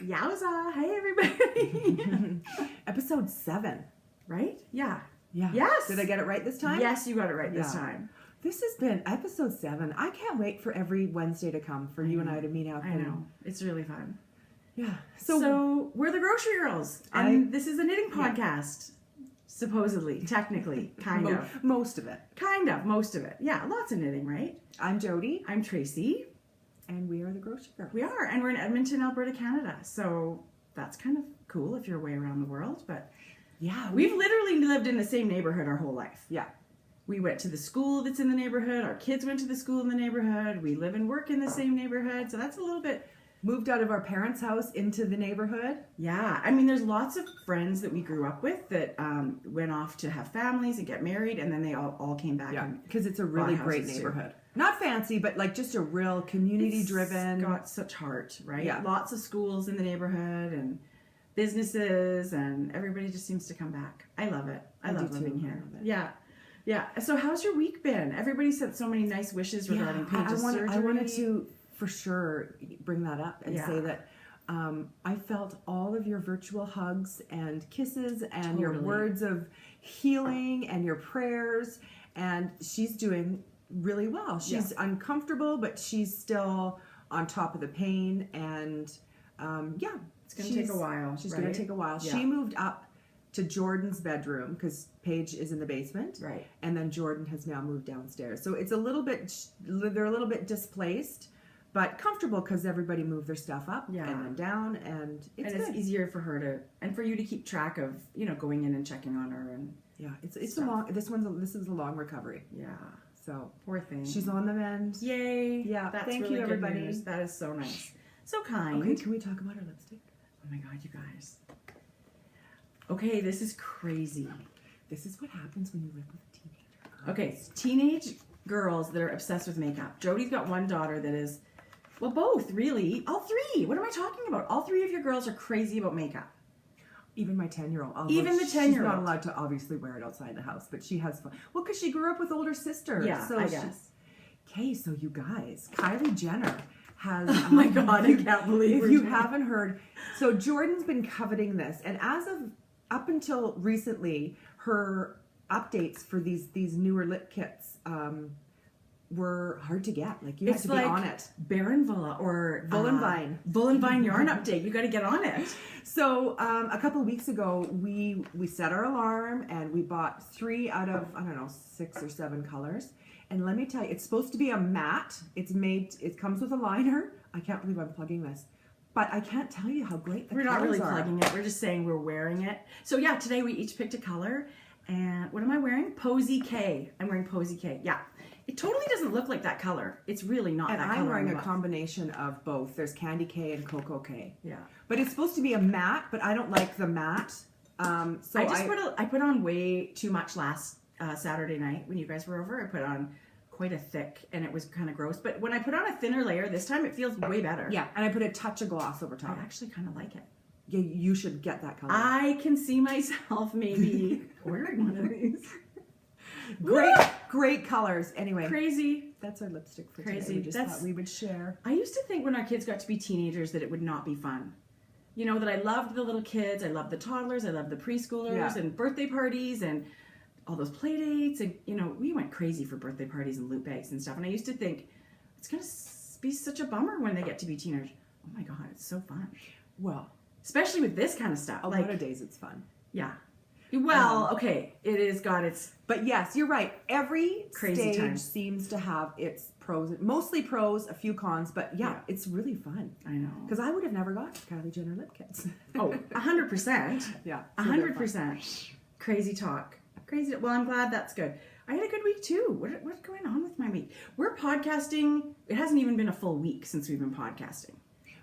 Yowza! Hey, everybody! Episode 7, Right? Yeah. yeah. Yes! Did I get it right this time? Yes, you got it right this Yeah. time. This has been episode 7. I can't wait for every Wednesday to come for you and I to meet up. I know. It's really fun. Yeah. So we're the Grocery Girls, and this is a knitting podcast. Supposedly, technically, kind of. Most of it. Kind of, most of it. Yeah, lots of knitting, right? I'm Jody. I'm Tracy. And we are the Grocery Girls. We are, and we're in Edmonton, Alberta, Canada. So that's kind of cool if you're away around the world. But yeah, we've literally lived in the same neighborhood our whole life. Yeah. We went to the school that's in the neighborhood. Our kids went to the school in the neighborhood. We live and work in the same neighborhood. So that's a little bit... Moved out of our parents' house into the neighborhood. Yeah. I mean, there's lots of friends that we grew up with that went off to have families and get married. And then they all came back. Yeah, and because it's a really bought great houses neighborhood. Not fancy, but like just a real community-driven. It's got such heart, right? Yeah. Lots of schools in the neighborhood and businesses, and everybody just seems to come back. I love it. I love living here. Yeah. Yeah. So how's your week been? Everybody sent so many nice wishes regarding Paige's surgery. I wanted to, for sure, bring that up and say that I felt all of your virtual hugs and kisses and your words of healing and your prayers, and she's doing really well. She's uncomfortable, but she's still on top of the pain, and it's going to take a while. She's going to take a while. Yeah. She moved up to Jordan's bedroom because Paige is in the basement, right? And then Jordan has now moved downstairs. So it's a little bit, they're a little bit displaced, but comfortable because everybody moved their stuff up and then down, and it's easier for her to, and for you to keep track of, going in and checking on her, and it's a long. This is a long recovery. Yeah. So poor thing. She's on the mend. Yay! Yeah. That's Thank really you, good everybody. news. That is so nice. So kind. Okay, can we talk about our lipstick? Oh my God, you guys. Okay, this is crazy. This is what happens when you live with a teenager. Okay, teenage girls that are obsessed with makeup. Jody's got one daughter that is, well, both, really. All three. What am I talking about? All three of your girls are crazy about makeup. Even my 10-year-old. Even the 10-year-old. She's not allowed to obviously wear it outside the house, but she has fun. Well, because she grew up with older sisters. Yeah, so I guess. Okay, so you guys, Kylie Jenner has... Oh my God, I can't believe if you haven't heard. So Jordan's been coveting this, and as of up until recently, her updates for these newer lip kits were hard to get. Like, you had to be on it. Baronvilla or Vullenvine. Vullenvine yarn update. You got to get on it. So a couple of weeks ago, we set our alarm and we bought 3 out of, I don't know, 6 or 7 colors. And let me tell you, it's supposed to be a matte. It comes with a liner. I can't believe I'm plugging this. But I can't tell you how great the colors are. We're not really plugging it. We're just saying we're wearing it. So yeah, today we each picked a color. And what am I wearing? Posy K. I'm wearing Posy K. Yeah. It totally doesn't look like that color. It's really not that color. And I'm wearing a combination of both. There's Candy K and Cocoa K. Yeah. But it's supposed to be a matte, but I don't like the matte. So I put on way too much last Saturday night when you guys were over. I put on quite a thick, and it was kind of gross. But when I put on a thinner layer this time, it feels way better. Yeah, and I put a touch of gloss over top. I actually kind of like it. Yeah, you should get that color. I can see myself maybe ordering one of these. Great colors. Anyway, crazy. That's our lipstick for today. We just thought we would share. I used to think when our kids got to be teenagers that it would not be fun. That I loved the little kids, I loved the toddlers, I loved the preschoolers and birthday parties and all those play dates, and we went crazy for birthday parties and loot bags and stuff. And I used to think it's gonna be such a bummer when they get to be teenagers. Oh my God, it's so fun. Well, especially with this kind of stuff. A lot of days it's fun. Yeah. Well, okay, it has got its... But yes, you're right. Every crazy stage seems to have its pros, mostly pros, a few cons, but yeah. It's really fun. I know. Because I would have never got Kylie Jenner lip kits. Oh, 100%. Yeah. 100%. Crazy talk. Crazy. Well, I'm glad that's good. I had a good week too. What's going on with my week? We're podcasting. It hasn't even been a full week since we've been podcasting.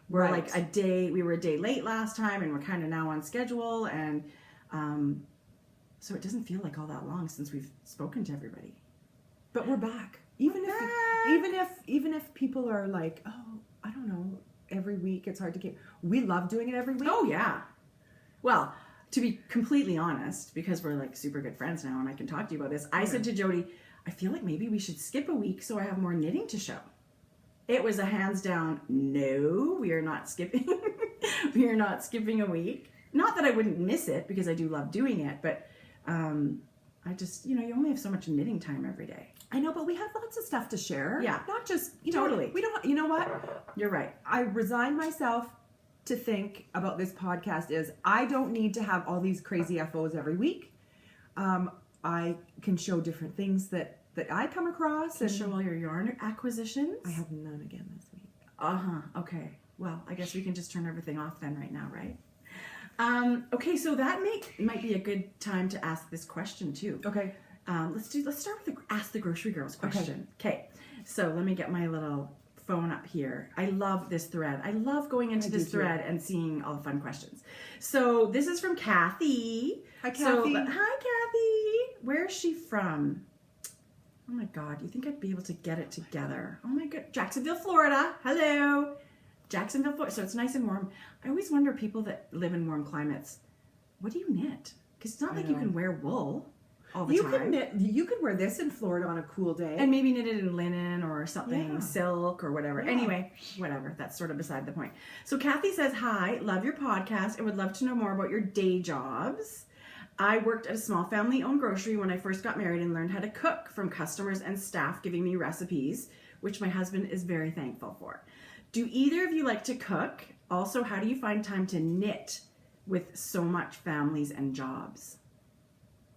We're like we were a day late last time, and we're kind of now on schedule, and so it doesn't feel like all that long since we've spoken to everybody. But we're back. Even if people are like, oh, I don't know, every week it's hard to keep. We love doing it every week. Oh yeah. Well, to be completely honest, because we're like super good friends now and I can talk to you about this, I said to Jody, I feel like maybe we should skip a week so I have more knitting to show. It was a hands down, no, we are not skipping. you're not skipping a week. Not that I wouldn't miss it because I do love doing it, but I just, you only have so much knitting time every day. I know, but we have lots of stuff to share. Yeah. Not just, Totally. we don't, you know what? You're right. I resign myself to think about this podcast is I don't need to have all these crazy FOs every week. I can show different things that I come across. And show all your yarn acquisitions. I have none again this week. Okay. Well, I guess we can just turn everything off then right now, right? Okay, so that might be a good time to ask this question too. Okay. Let's start with the Ask the Grocery Girls question. Okay. So let me get my little phone up here. I love this thread. I love going into this thread and seeing all the fun questions. So this is from Kathy. Hi, Kathy. Hi, Kathy. Where is she from? Oh my God, you think I'd be able to get it together? Oh my God, Jacksonville, Florida. Hello. Jacksonville, Florida. So it's nice and warm. I always wonder, people that live in warm climates, what do you knit? Because it's not like you can wear wool all the time. You could wear this in Florida on a cool day. And maybe knit it in linen or something, silk or whatever. Yeah. Anyway, whatever. That's sort of beside the point. So Kathy says, hi, love your podcast and would love to know more about your day jobs. I worked at a small family-owned grocery when I first got married and learned how to cook from customers and staff giving me recipes, which my husband is very thankful for. Do either of you like to cook? Also, how do you find time to knit with so much families and jobs?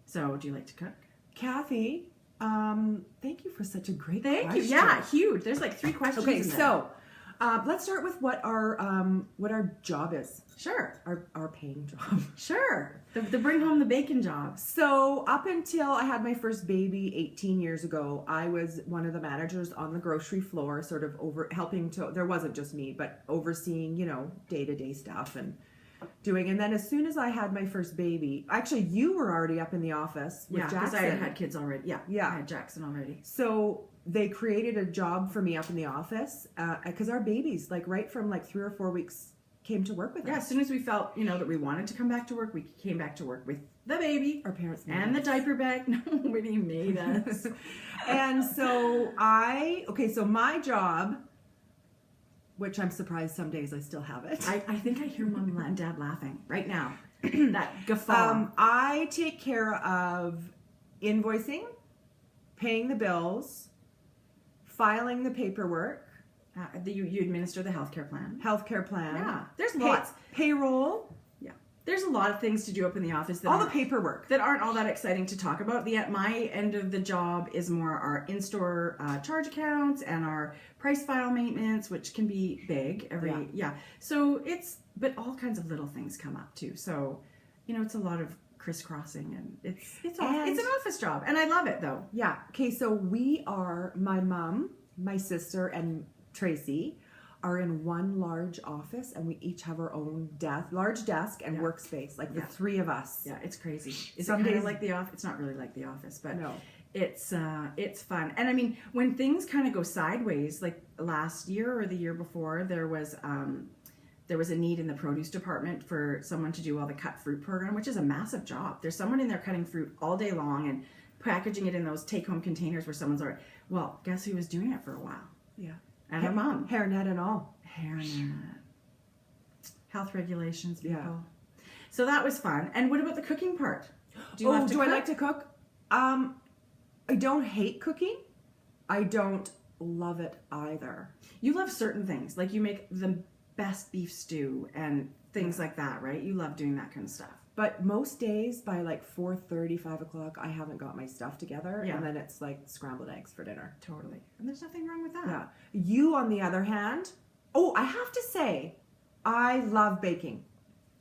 So, do you like to cook? Kathy, thank you for such a great question. Thank you. Yeah, huge. There's like 3 questions. Okay, so let's start with what our job is. Sure. Our paying job. Sure. The bring home the bacon job. So up until I had my first baby 18 years ago, I was one of the managers on the grocery floor, sort of helping to, there wasn't just me, but overseeing, day-to-day stuff and doing. And then as soon as I had my first baby, actually you were already up in the office with Jackson. Yeah, because I had kids already. Yeah, I had Jackson already. So they created a job for me up in the office because our babies, right from 3 or 4 weeks, came to work with us. Yeah, as soon as we felt, that we wanted to come back to work, we came back to work with the baby. Our parents made and us. The diaper bag. Nobody made us. And so so my job, which I'm surprised some days I still have it. I think I hear Mom and Dad laughing right now. That guffaw. I take care of invoicing, paying the bills, filing the paperwork. You administer the healthcare plan. Yeah. There's lots. Payroll. Yeah. There's a lot of things to do up in the office. All the paperwork. That aren't all that exciting to talk about. My end of the job is more our in-store charge accounts and our price file maintenance, which can be big So but all kinds of little things come up too. So, it's a lot of crisscrossing and it's an office job. And I love it though. Yeah. Okay. So we are, my mom, my sister, and Tracy are in one large office, and we each have our own large desk and workspace, the 3 of us. Yeah, it's crazy. Some days like the office. It's not really like the office, but no, it's fun. And I mean, when things kind of go sideways, like last year or the year before, there was a need in the produce department for someone to do all the cut fruit program, which is a massive job. There's someone in there cutting fruit all day long and packaging it in those take-home containers where someone's already. Well, guess who was doing it for a while? Yeah. And her mom. Hairnet and all. Hairnet. Health regulations, people. Yeah. So that was fun. And what about the cooking part? Do I like to cook? I don't hate cooking. I don't love it either. You love certain things. Like you make the best beef stew and things like that, right? You love doing that kind of stuff. But most days by 4:30, 5 o'clock, I haven't got my stuff together. Yeah. And then it's scrambled eggs for dinner. Totally. And there's nothing wrong with that. Yeah. You, on the other hand, I have to say, I love baking.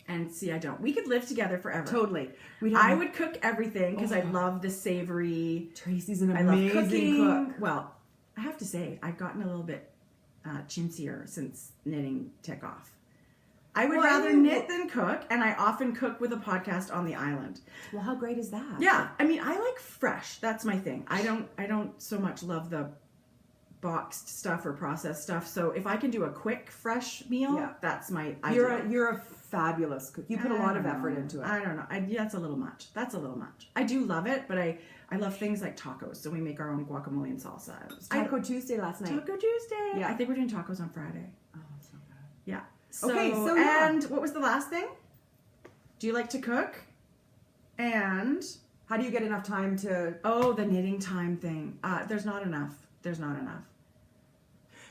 And see, I don't. We could live together forever. Totally. I would cook everything because I love the savory. Tracy's an amazing cook. Well, I have to say, I've gotten a little bit chintzier since knitting took off. I would rather knit than cook, and I often cook with a podcast on the island. Well, how great is that? Yeah, I mean, I like fresh. That's my thing. I don't so much love the boxed stuff or processed stuff. So if I can do a quick, fresh meal, that's my ideal. You're a fabulous cook. You put a lot of effort into it. I don't know. That's a little much. I do love it, but I love things like tacos. So we make our own guacamole and salsa. Taco Tuesday last night. Taco Tuesday. Yeah. I think we're doing tacos on Friday. Oh, so good. Yeah. And what was the last thing? Do you like to cook? And how do you get enough time to... Oh, the knitting time thing. There's not enough.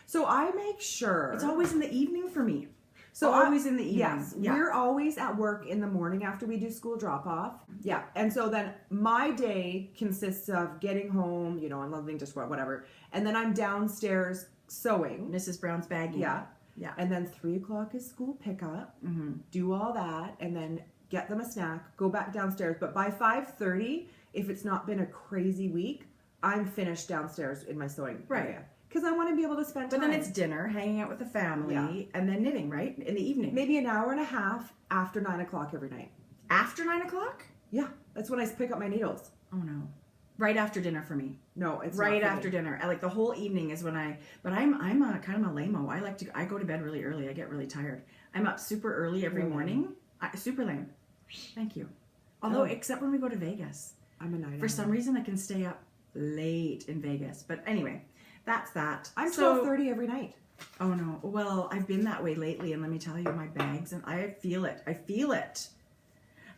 So I make sure... It's always in the evening for me. So always in the evening. Yes. Yeah. We're always at work in the morning after we do school drop-off. Yeah. And so then my day consists of getting home, unloading dishwasher, whatever. And then I'm downstairs sewing. Mrs. Brown's bagging. Yeah. Yeah. And then 3 o'clock is school pickup. Mm-hmm. Do all that. And then get them a snack. Go back downstairs. But by 5:30, if it's not been a crazy week, I'm finished downstairs in my sewing area. Because I want to be able to spend time. But then it's dinner, hanging out with the family, and then knitting, right? In the evening. Maybe an hour and a half after 9 o'clock every night. After 9 o'clock? Yeah. That's when I pick up my needles. Oh, no. Right after dinner for me. No, it's right after dinner. Like the whole evening is when but I'm a kind of a lame-o. I go to bed really early. I get really tired. I'm up super early every morning. Super lame. Thank you. Although, except when we go to Vegas. I'm a night owl. For some reason, I can stay up late in Vegas. But anyway... That's that. I'm 12:30 every night. Oh no. Well, I've been that way lately, and let me tell you, my bags, and I feel it.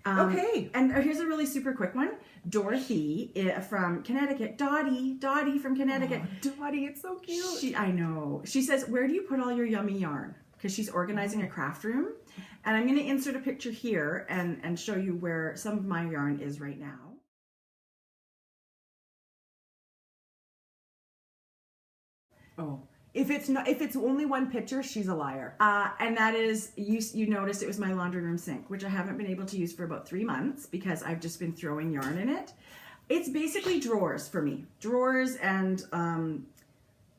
Okay. And here's a really super quick one. Dorothy from Connecticut. Dottie from Connecticut. Oh, Dottie, it's so cute. I know. She says, where do you put all your yummy yarn? Because she's organizing a craft room. And I'm going to insert a picture here and show you where some of my yarn is right now. Oh, if it's only one picture, she's a liar. And that is, you noticed it was my laundry room sink, which I haven't been able to use for about 3 months because I've just been throwing yarn in it. It's basically drawers for me. Drawers and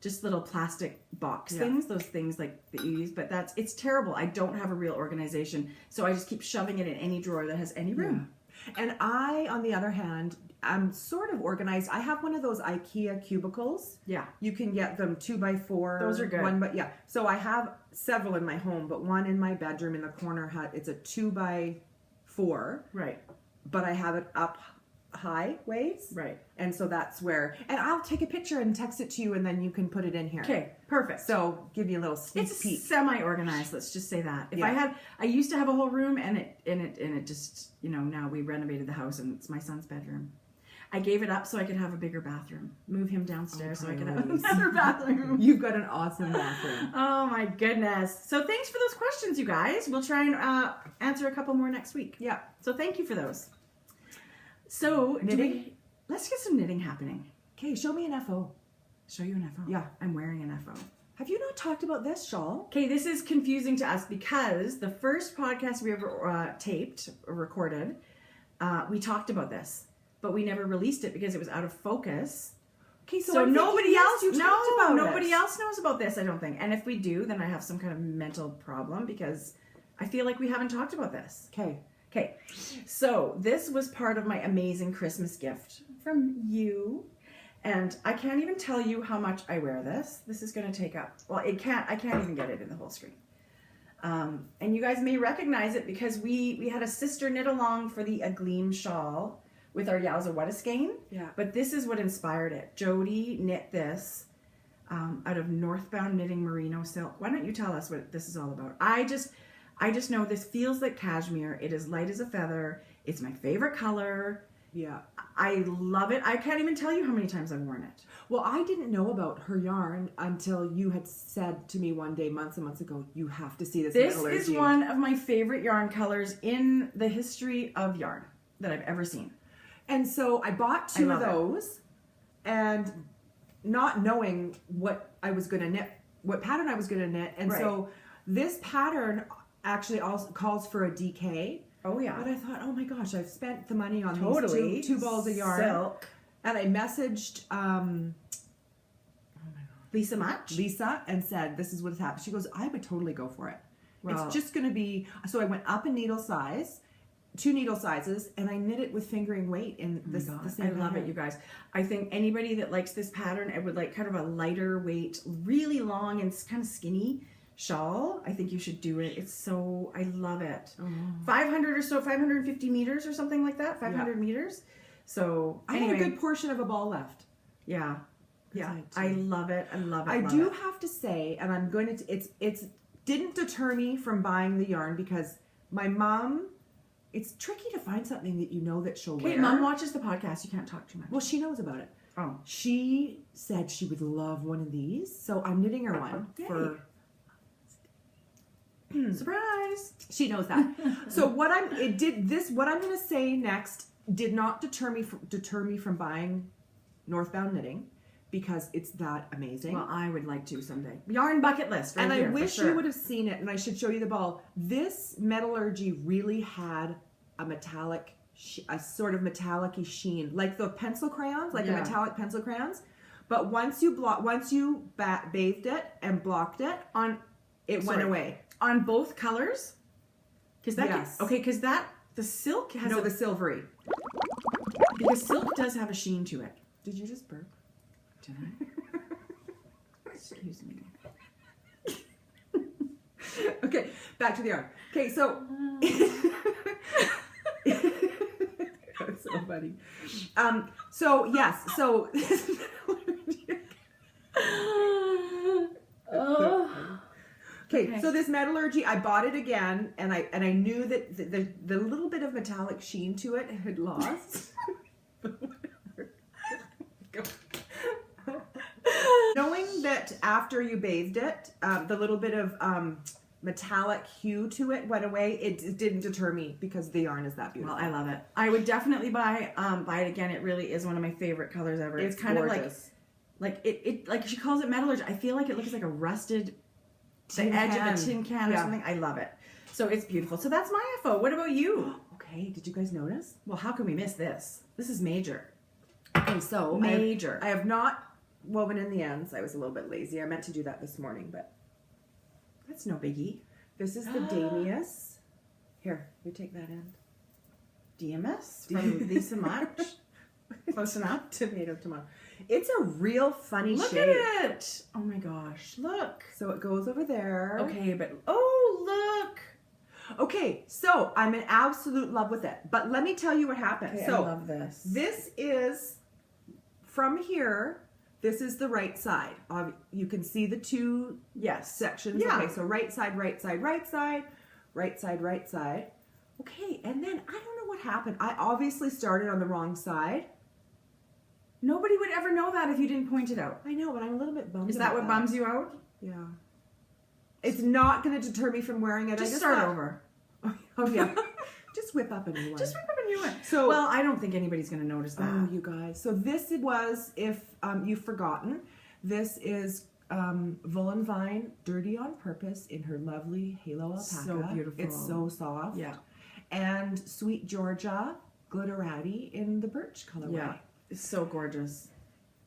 just little plastic box things, those things like that you use, but it's terrible. I don't have a real organization, so I just keep shoving it in any drawer that has any room. Yeah. And I, on the other hand, I'm sort of organized. I have one of those IKEA cubicles. Yeah. You can get them 2x4. Those are good. So I have several in my home, but one in my bedroom in the corner, it's a 2x4. Right. But I have it up high ways. Right. And so that's where, and I'll take a picture and text it to you and then you can put it in here. Okay, perfect. So give you a little sneak peek. It's semi-organized, let's just say that. I used to have a whole room and it just, now we renovated the house and it's my son's bedroom. I gave it up so I could have a bigger bathroom. Move him downstairs so I could have another bathroom. You've got an awesome bathroom. Oh my goodness. So thanks for those questions, you guys. We'll try and answer a couple more next week. Yeah. So thank you for those. So knitting? Let's get some knitting happening. Okay, show me an FO. Show you an FO? Yeah. I'm wearing an FO. Have you not talked about this shawl? Okay, this is confusing to us because the first podcast we ever recorded, we talked about this. But we never released it because it was out of focus. Okay, so nobody else knows about this, I don't think. And if we do, then I have some kind of mental problem because I feel like we haven't talked about this. Okay. So this was part of my amazing Christmas gift from you. And I can't even tell you how much I wear this. This is going to take up, I can't even get it in the whole screen. And you guys may recognize it because we had a sister knit along for the Agleam shawl with our Yowza What a Skein. Yeah. But this is what inspired it. Jody knit this out of Northbound Knitting Merino Silk. Why don't you tell us what this is all about? I just know this feels like cashmere. It is light as a feather. It's my favorite color. Yeah. I love it. I can't even tell you how many times I've worn it. Well, I didn't know about her yarn until you had said to me one day, months and months ago, you have to see this. This is one of my favorite yarn colors in the history of yarn that I've ever seen. And so I bought two of those and not knowing what I was going to knit, what pattern I was going to knit. And so this pattern actually also calls for a DK. Oh, yeah. But I thought, oh my gosh, I've spent the money on these two balls of yarn. Silk. And I messaged Lisa Much? Lisa, and said, this is what's happened. She goes, I would totally go for it. Well, it's just going to be, so I went up in needle size. 2 needle sizes, and I knit it with fingering weight in the same pattern. I love it, you guys. I think anybody that likes this pattern, it would like kind of a lighter weight, really long and kind of skinny shawl. I think you should do it. It's so, I love it. 500 or so, 550 meters or something like that, 500 meters. So I have a good portion of a ball left. Yeah. Yeah. I love it. I love it. I do have to say, and I'm going to, it's didn't deter me from buying the yarn because my mom, it's tricky to find something that you know that she'll wear. Okay, Mom watches the podcast. You can't talk too much. Well, she knows about it. Oh. She said she would love one of these, so I'm knitting her one for... Surprise! She knows that. So what I'm going to say next did not deter me from buying Northbound Knitting because it's that amazing. Well, I would like to someday. Yarn bucket list, right? And here, I wish sure. you would have seen it, and I should show you the ball. This metallurgy really had a metallic, a sort of metallic-y sheen, like the pencil crayons, like a metallic pencil crayons. But once you bathed it and blocked it on, it went away. On both colors? Because that yes. Because the silk has the silvery. Because silk does have a sheen to it. Did you just burp? Did I? Excuse me. Okay, back to the yarn. Okay, so that's so funny. So yes, so Okay, so this metallurgy, I bought it again, and I knew that the little bit of metallic sheen to it had lost. Knowing that after you bathed it, the little bit of metallic hue to it went away, it didn't deter me because the yarn is that beautiful. Well, I love it. I would definitely buy it again. It really is one of my favorite colors ever. It's kind gorgeous. of like like she calls it metallurgy. I feel like it looks like a rusted edge of a tin can or something. I love it. So it's beautiful. So that's my FO. What about you? Okay, did you guys notice? Well, how can we miss this? This is major. Okay, so major. I have not woven in the ends. I was a little bit lazy. I meant to do that this morning, but that's no biggie. This is the Damius. Here, you take that end. DMS from Lisa Much. Close enough. Tomato. It's a real funny shape. Look at it. Oh my gosh. Look. So it goes over there. Okay, but oh, look. Okay, so I'm in absolute love with it. But let me tell you what happened. Okay, so I love this. This is from here. This is the right side. You can see the two sections. Yeah. Okay, so right side, right side, right side, right side, right side. Okay, and then I don't know what happened. I obviously started on the wrong side. Nobody would ever know that if you didn't point it out. I know, but I'm a little bit bummed. Is that what bums you out? Yeah. It's not going to deter me from wearing it. Just start over. Oh yeah. Just whip up a new one. Just whip up a new one. So, well, I don't think anybody's going to notice that. Oh, you guys. So this was, if you've forgotten, this is Volan Vine Dirty on Purpose in her lovely Halo Alpaca. So beautiful. It's so soft. Yeah. And Sweet Georgia Glitterati in the birch colorway. Yeah. It's so gorgeous.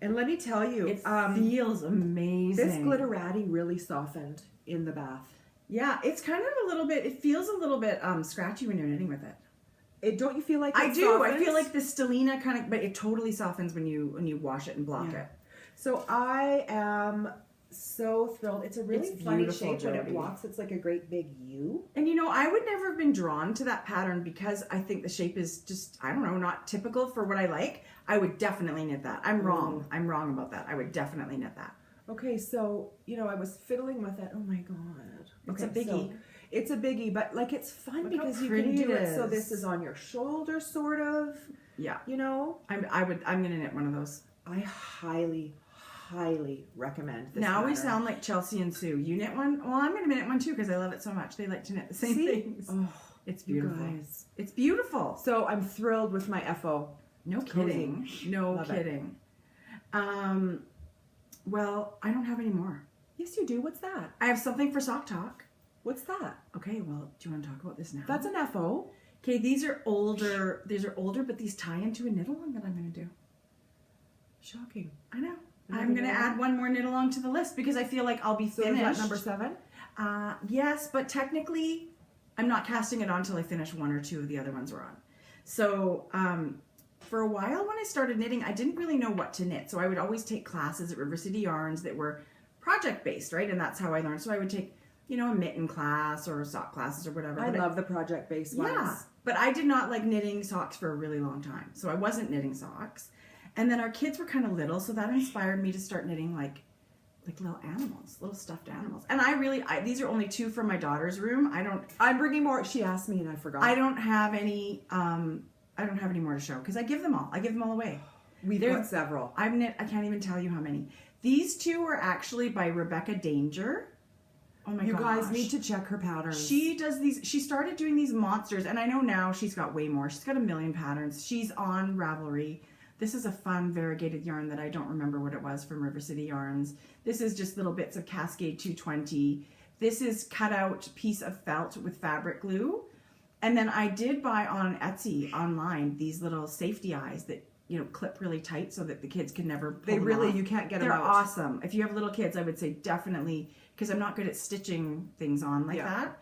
And let me tell you, it feels amazing. This Glitterati really softened in the bath. Yeah, it's kind of a little bit, it feels a little bit scratchy when you're knitting with it. Don't you feel like I do. softens? I feel like the stellina kind of, but it totally softens when you wash it and block it. So I am so thrilled. It's a really funny shape when it Jody. blocks. It's like a great big U. And you know, I would never have been drawn to that pattern because I think the shape is just, I don't know, not typical for what I like. I would definitely knit that. I'm wrong. I'm wrong about that. I would definitely knit that. Okay, so, you know, I was fiddling with it. Oh my God. It's a biggie. So it's a biggie, but like it's fun because you can do it. So this is on your shoulder, sort of. Yeah. You know? I'm gonna knit one of those. I highly recommend this. Now we sound like Chelsea and Sue. You knit one? Well, I'm gonna knit one too because I love it so much. They like to knit the same things. Oh, it's beautiful. Guys. It's beautiful. So I'm thrilled with my FO. No kidding. No kidding. Well, I don't have any more. Yes, you do. What's that? I have something for Sock Talk. What's that? Okay, well, do you want to talk about this now? That's an FO. Okay, these are older, but these tie into a knit along that I'm going to do. Shocking. I know. I'm going to add one more knit along to the list because I feel like I'll be finished. So is that number 7? Yes, but technically I'm not casting it on until I finish one or two of the other ones we're on. So, for a while when I started knitting, I didn't really know what to knit. So I would always take classes at River City Yarns that were project-based, right? And that's how I learned. So I would take, you know, a mitten class or sock classes or whatever. I love the project-based ones. Yeah, but I did not like knitting socks for a really long time. So I wasn't knitting socks. And then our kids were kind of little, so that inspired me to start knitting like like little animals, little stuffed animals. And these are only 2 from my daughter's room. I'm bringing more. She asked me and I forgot. I don't have any more to show because I give them all away. We've got several. I've knit, I can't even tell you how many. These 2 are actually by Rebecca Danger. Oh my gosh. You guys need to check her patterns. She does these, she started doing these monsters, and I know now she's got way more. She's got 1 million patterns. She's on Ravelry. This is a fun variegated yarn that I don't remember what it was from River City Yarns. This is just little bits of Cascade 220. This is cut out piece of felt with fabric glue. And then I did buy on Etsy online these little safety eyes that, you know, clip really tight so that the kids can never pull them off. You can't get them They're out. awesome. If you have little kids, I would say definitely, because I'm not good at stitching things on like that.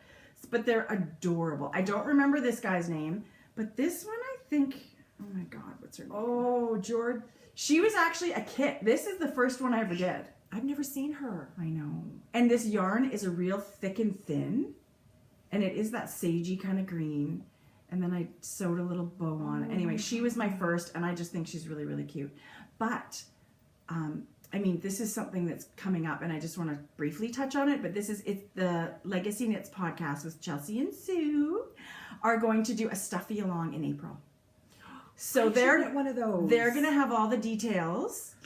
But they're adorable. I don't remember this guy's name, but this one I think, oh my God, what's her name? Oh, George. She was actually a kit. This is the first one I ever did. I've never seen her. I know. And this yarn is a real thick and thin, and it is that sagey kind of green. And then I sewed a little bow on it. Anyway, she was my first, and I just think she's really, really cute. But, I mean, this is something that's coming up, and I just want to briefly touch on it. But it's the Legacy Knits podcast with Chelsea and Sue are going to do a stuffy along in April. So they're one of those. They're going to have all the details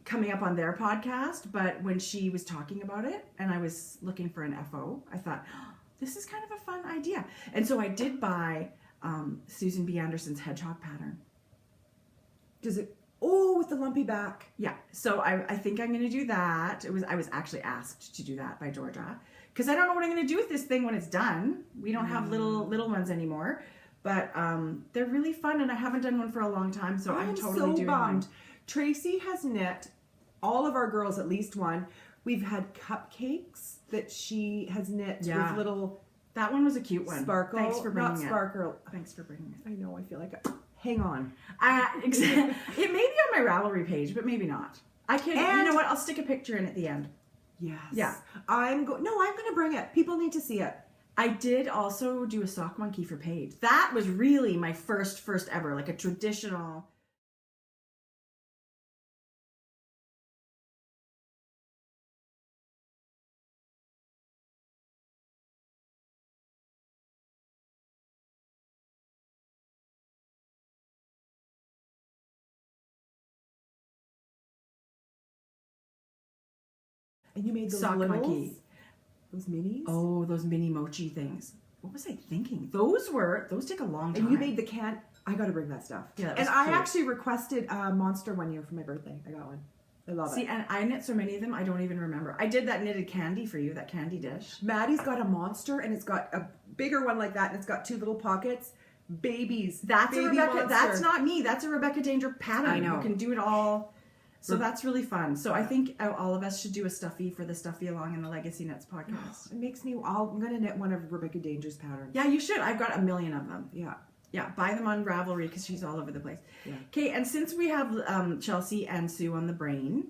coming up on their podcast. But when she was talking about it, and I was looking for an FO, I thought, this is kind of a fun idea. And so I did buy Susan B. Anderson's hedgehog pattern. Does it? Oh, with the lumpy back. Yeah. So I think I'm going to do that. I was actually asked to do that by Georgia because I don't know what I'm going to do with this thing when it's done. We don't have little ones anymore, but they're really fun, and I haven't done one for a long time, so I'm totally doing bummed. one. Tracy has knit all of our girls at least one. We've had cupcakes that she has knit with little. That one was a cute one. Sparkle. Thanks for bringing it. Sparkle. Thanks for bringing it. I know. I feel like. Hang on. It may be on my Ravelry page, but maybe not. I can. You know what? I'll stick a picture in at the end. Yes. Yeah. I'm going to bring it. People need to see it. I did also do a sock monkey for Paige. That was really my first ever, like a traditional. And you made those sock littles? monkey. Those minis? Oh, those mini mochi things. What was I thinking? Those take a long time. And you made the can. I got to bring that stuff. Yeah, and I actually requested a monster one year for my birthday. I got one. I love it. See, and I knit so many of them, I don't even remember. I did that knitted candy for you, that candy dish. Maddie's got a monster, and it's got a bigger one like that, and it's got 2 little pockets. Babies. That's baby a Rebecca. monster. That's not me. That's a Rebecca Danger pattern. I know. You can do it all. So that's really fun. So I think all of us should do a stuffy for the Stuffy Along in the Legacy Knits podcast. It makes me. I'm gonna knit one of Rebecca Danger's patterns. Yeah, you should. I've got 1 million of them. Yeah. Yeah, buy them on Ravelry because she's all over the place. Yeah. Okay, and since we have Chelsea and Sue on the brain,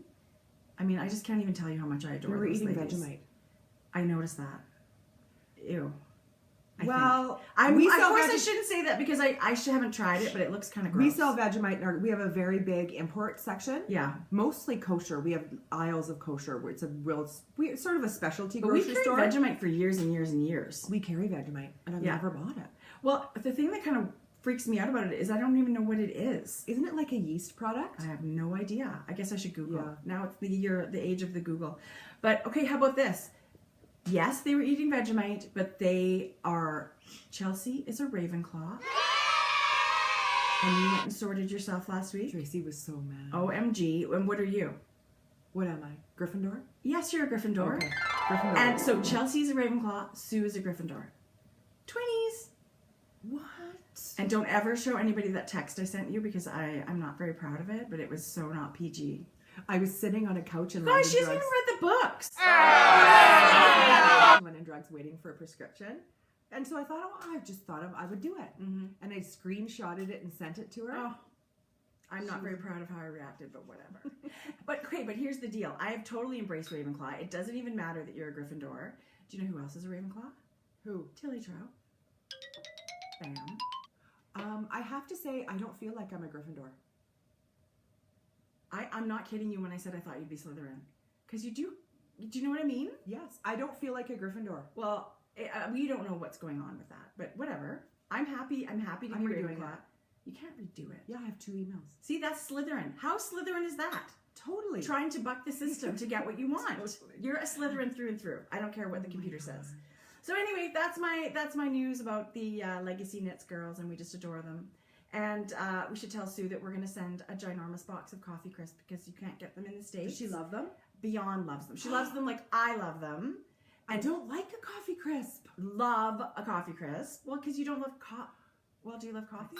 I mean, I just can't even tell you how much I adore We were those eating ladies. Vegemite. I noticed that. Ew. I shouldn't say that because I haven't tried it, but it looks kind of gross. We sell Vegemite. We have a very big import section. Yeah. Mostly kosher. We have aisles of kosher where it's it's sort of a specialty but grocery we store. carried Vegemite for years and years and years. We carry Vegemite, and I've never bought it. Well, the thing that kind of freaks me out about it is I don't even know what it is. Isn't it like a yeast product? I have no idea. I guess I should Google. Yeah. Now it's the age of the Google. But okay, how about this? Yes, they were eating Vegemite, but Chelsea is a Ravenclaw. And you went and sorted yourself last week? Tracy was so mad. OMG. And what are you? What am I? Gryffindor? Yes, you're a Gryffindor. Okay. Gryffindor. And so Chelsea's a Ravenclaw, Sue is a Gryffindor. Twinnies. What? And don't ever show anybody that text I sent you because I'm not very proud of it, but it was so not PG. I was sitting on a couch in Guys, she hasn't even read the books. London Drugs waiting for a prescription. And so I thought, I just thought I would do it. Mm-hmm. And I screenshotted it and sent it to her. Oh, I'm not very proud of how I reacted, but whatever. But here's the deal. I have totally embraced Ravenclaw. It doesn't even matter that you're a Gryffindor. Do you know who else is a Ravenclaw? Who? Tilly Trout. Bam. I have to say, I don't feel like I'm a Gryffindor. I'm not kidding you when I said I thought you'd be Slytherin. Because you do. Do you know what I mean? Yes. I don't feel like a Gryffindor. Well, we don't know what's going on with that. But whatever. I'm happy to be Ravenclaw. You can't redo it. Yeah, I have 2 emails. See, that's Slytherin. How Slytherin is that? Totally. Trying to buck the system to get what you want. Totally. You're a Slytherin through and through. I don't care what the computer says. So anyway, that's my news about the Legacy Knits girls, and we just adore them. And we should tell Sue that we're going to send a ginormous box of Coffee Crisp because you can't get them in the States. Does she love them? Beyond loves them. She loves them like I love them. I don't like a Coffee Crisp. Love a Coffee Crisp. Well, because you don't love Well, do you love coffee?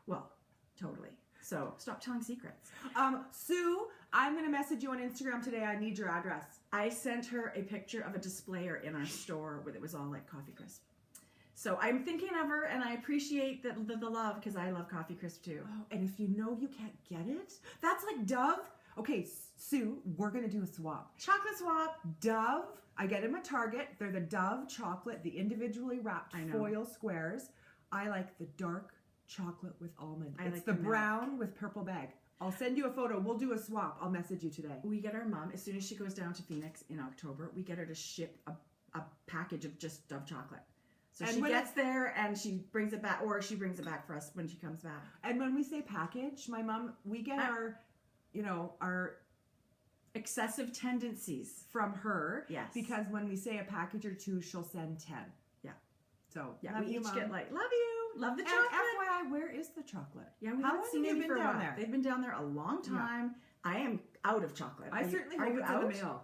Well, totally. So stop telling secrets. Sue, I'm going to message you on Instagram today. I need your address. I sent her a picture of a displayer in our store where it was all like Coffee Crisp. So I'm thinking of her, and I appreciate the love because I love Coffee Crisp too. Oh, and if you know you can't get it, that's like Dove. Okay, Sue, we're going to do a swap. Chocolate swap. Dove, I get them at Target. They're the Dove chocolate, the individually wrapped foil squares. I like the dark chocolate with almond. It's the brown with purple bag. I'll send you a photo. We'll do a swap. I'll message you today. We get our mom, as soon as she goes down to Phoenix in October, we get her to ship a package of just Dove chocolate. So she gets there and she brings it back, or she brings it back for us when she comes back. And when we say package, my mom, we get our excessive tendencies from her. Yes. Because when we say a package or 2, she'll send 10. Yeah. So yeah, we each get like, love you, love the chocolate. And FYI, where is the chocolate? Yeah, we haven't seen you it for been down there? They've been down there a long time. Yeah. I am out of chocolate. I certainly hope it's in the mail.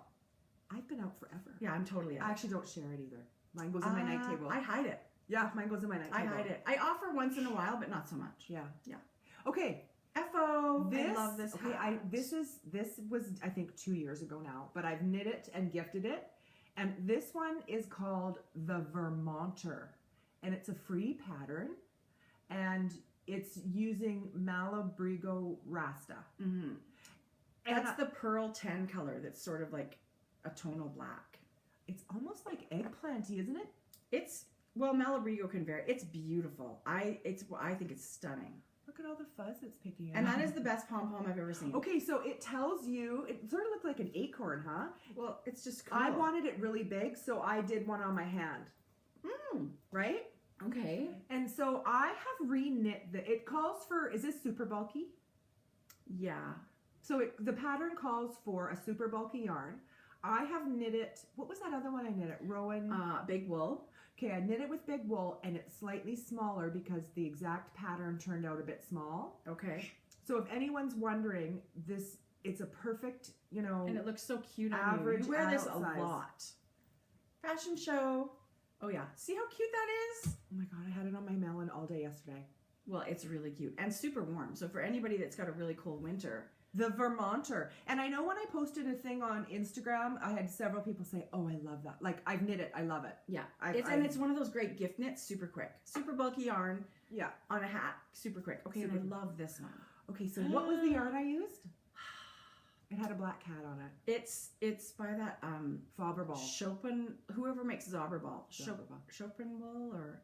I've been out forever. Yeah, I'm totally out. I actually don't share it either. Mine goes in my night table. I hide it. Yeah, mine goes in my night table. I hide it. I offer once in a while, but not so much. Yeah. Yeah. Okay. FO. I love this hat. Okay, this was I think 2 years ago now, but I've knit it and gifted it. And this one is called the Vermonter. And it's a free pattern. And it's using Malabrigo Rasta. Mm-hmm. That's the pearl 10 color that's sort of like a tonal black. It's almost like eggplanty, isn't it? Malabrigo can vary. It's beautiful. I think it's stunning. Look at all the fuzz it's picking up. And that is the best pom-pom I've ever seen. Okay, so it tells you, it sort of looked like an acorn, huh? Well, it's just cool. I wanted it really big, so I did one on my hand. Right? Okay. And so I have re-knit it calls for, is this super bulky? Yeah. So the pattern calls for a super bulky yarn. I have knit it, what was that other one I knit it? Rowan? Big wool. Okay, I knit it with big wool, and it's slightly smaller because the exact pattern turned out a bit small. Okay. So if anyone's wondering, it's a perfect, and it looks so cute on average you. You wear this a size. lot. Fashion show. Oh yeah. See how cute that is? Oh my God, I had it on my melon all day yesterday. Well, it's really cute and super warm. So for anybody that's got a really cold winter. The Vermonter. And I know when I posted a thing on Instagram, I had several people say, oh, I love that. Like, I've knit it. I love it. Yeah. It's one of those great gift knits, super quick. Super bulky yarn. Yeah. On a hat, super quick. Okay, and I love this one. Okay, so what was the yarn I used? It had a black cat on it. It's by that Faberball. Chopin, whoever makes Zauberball. Chopin wool or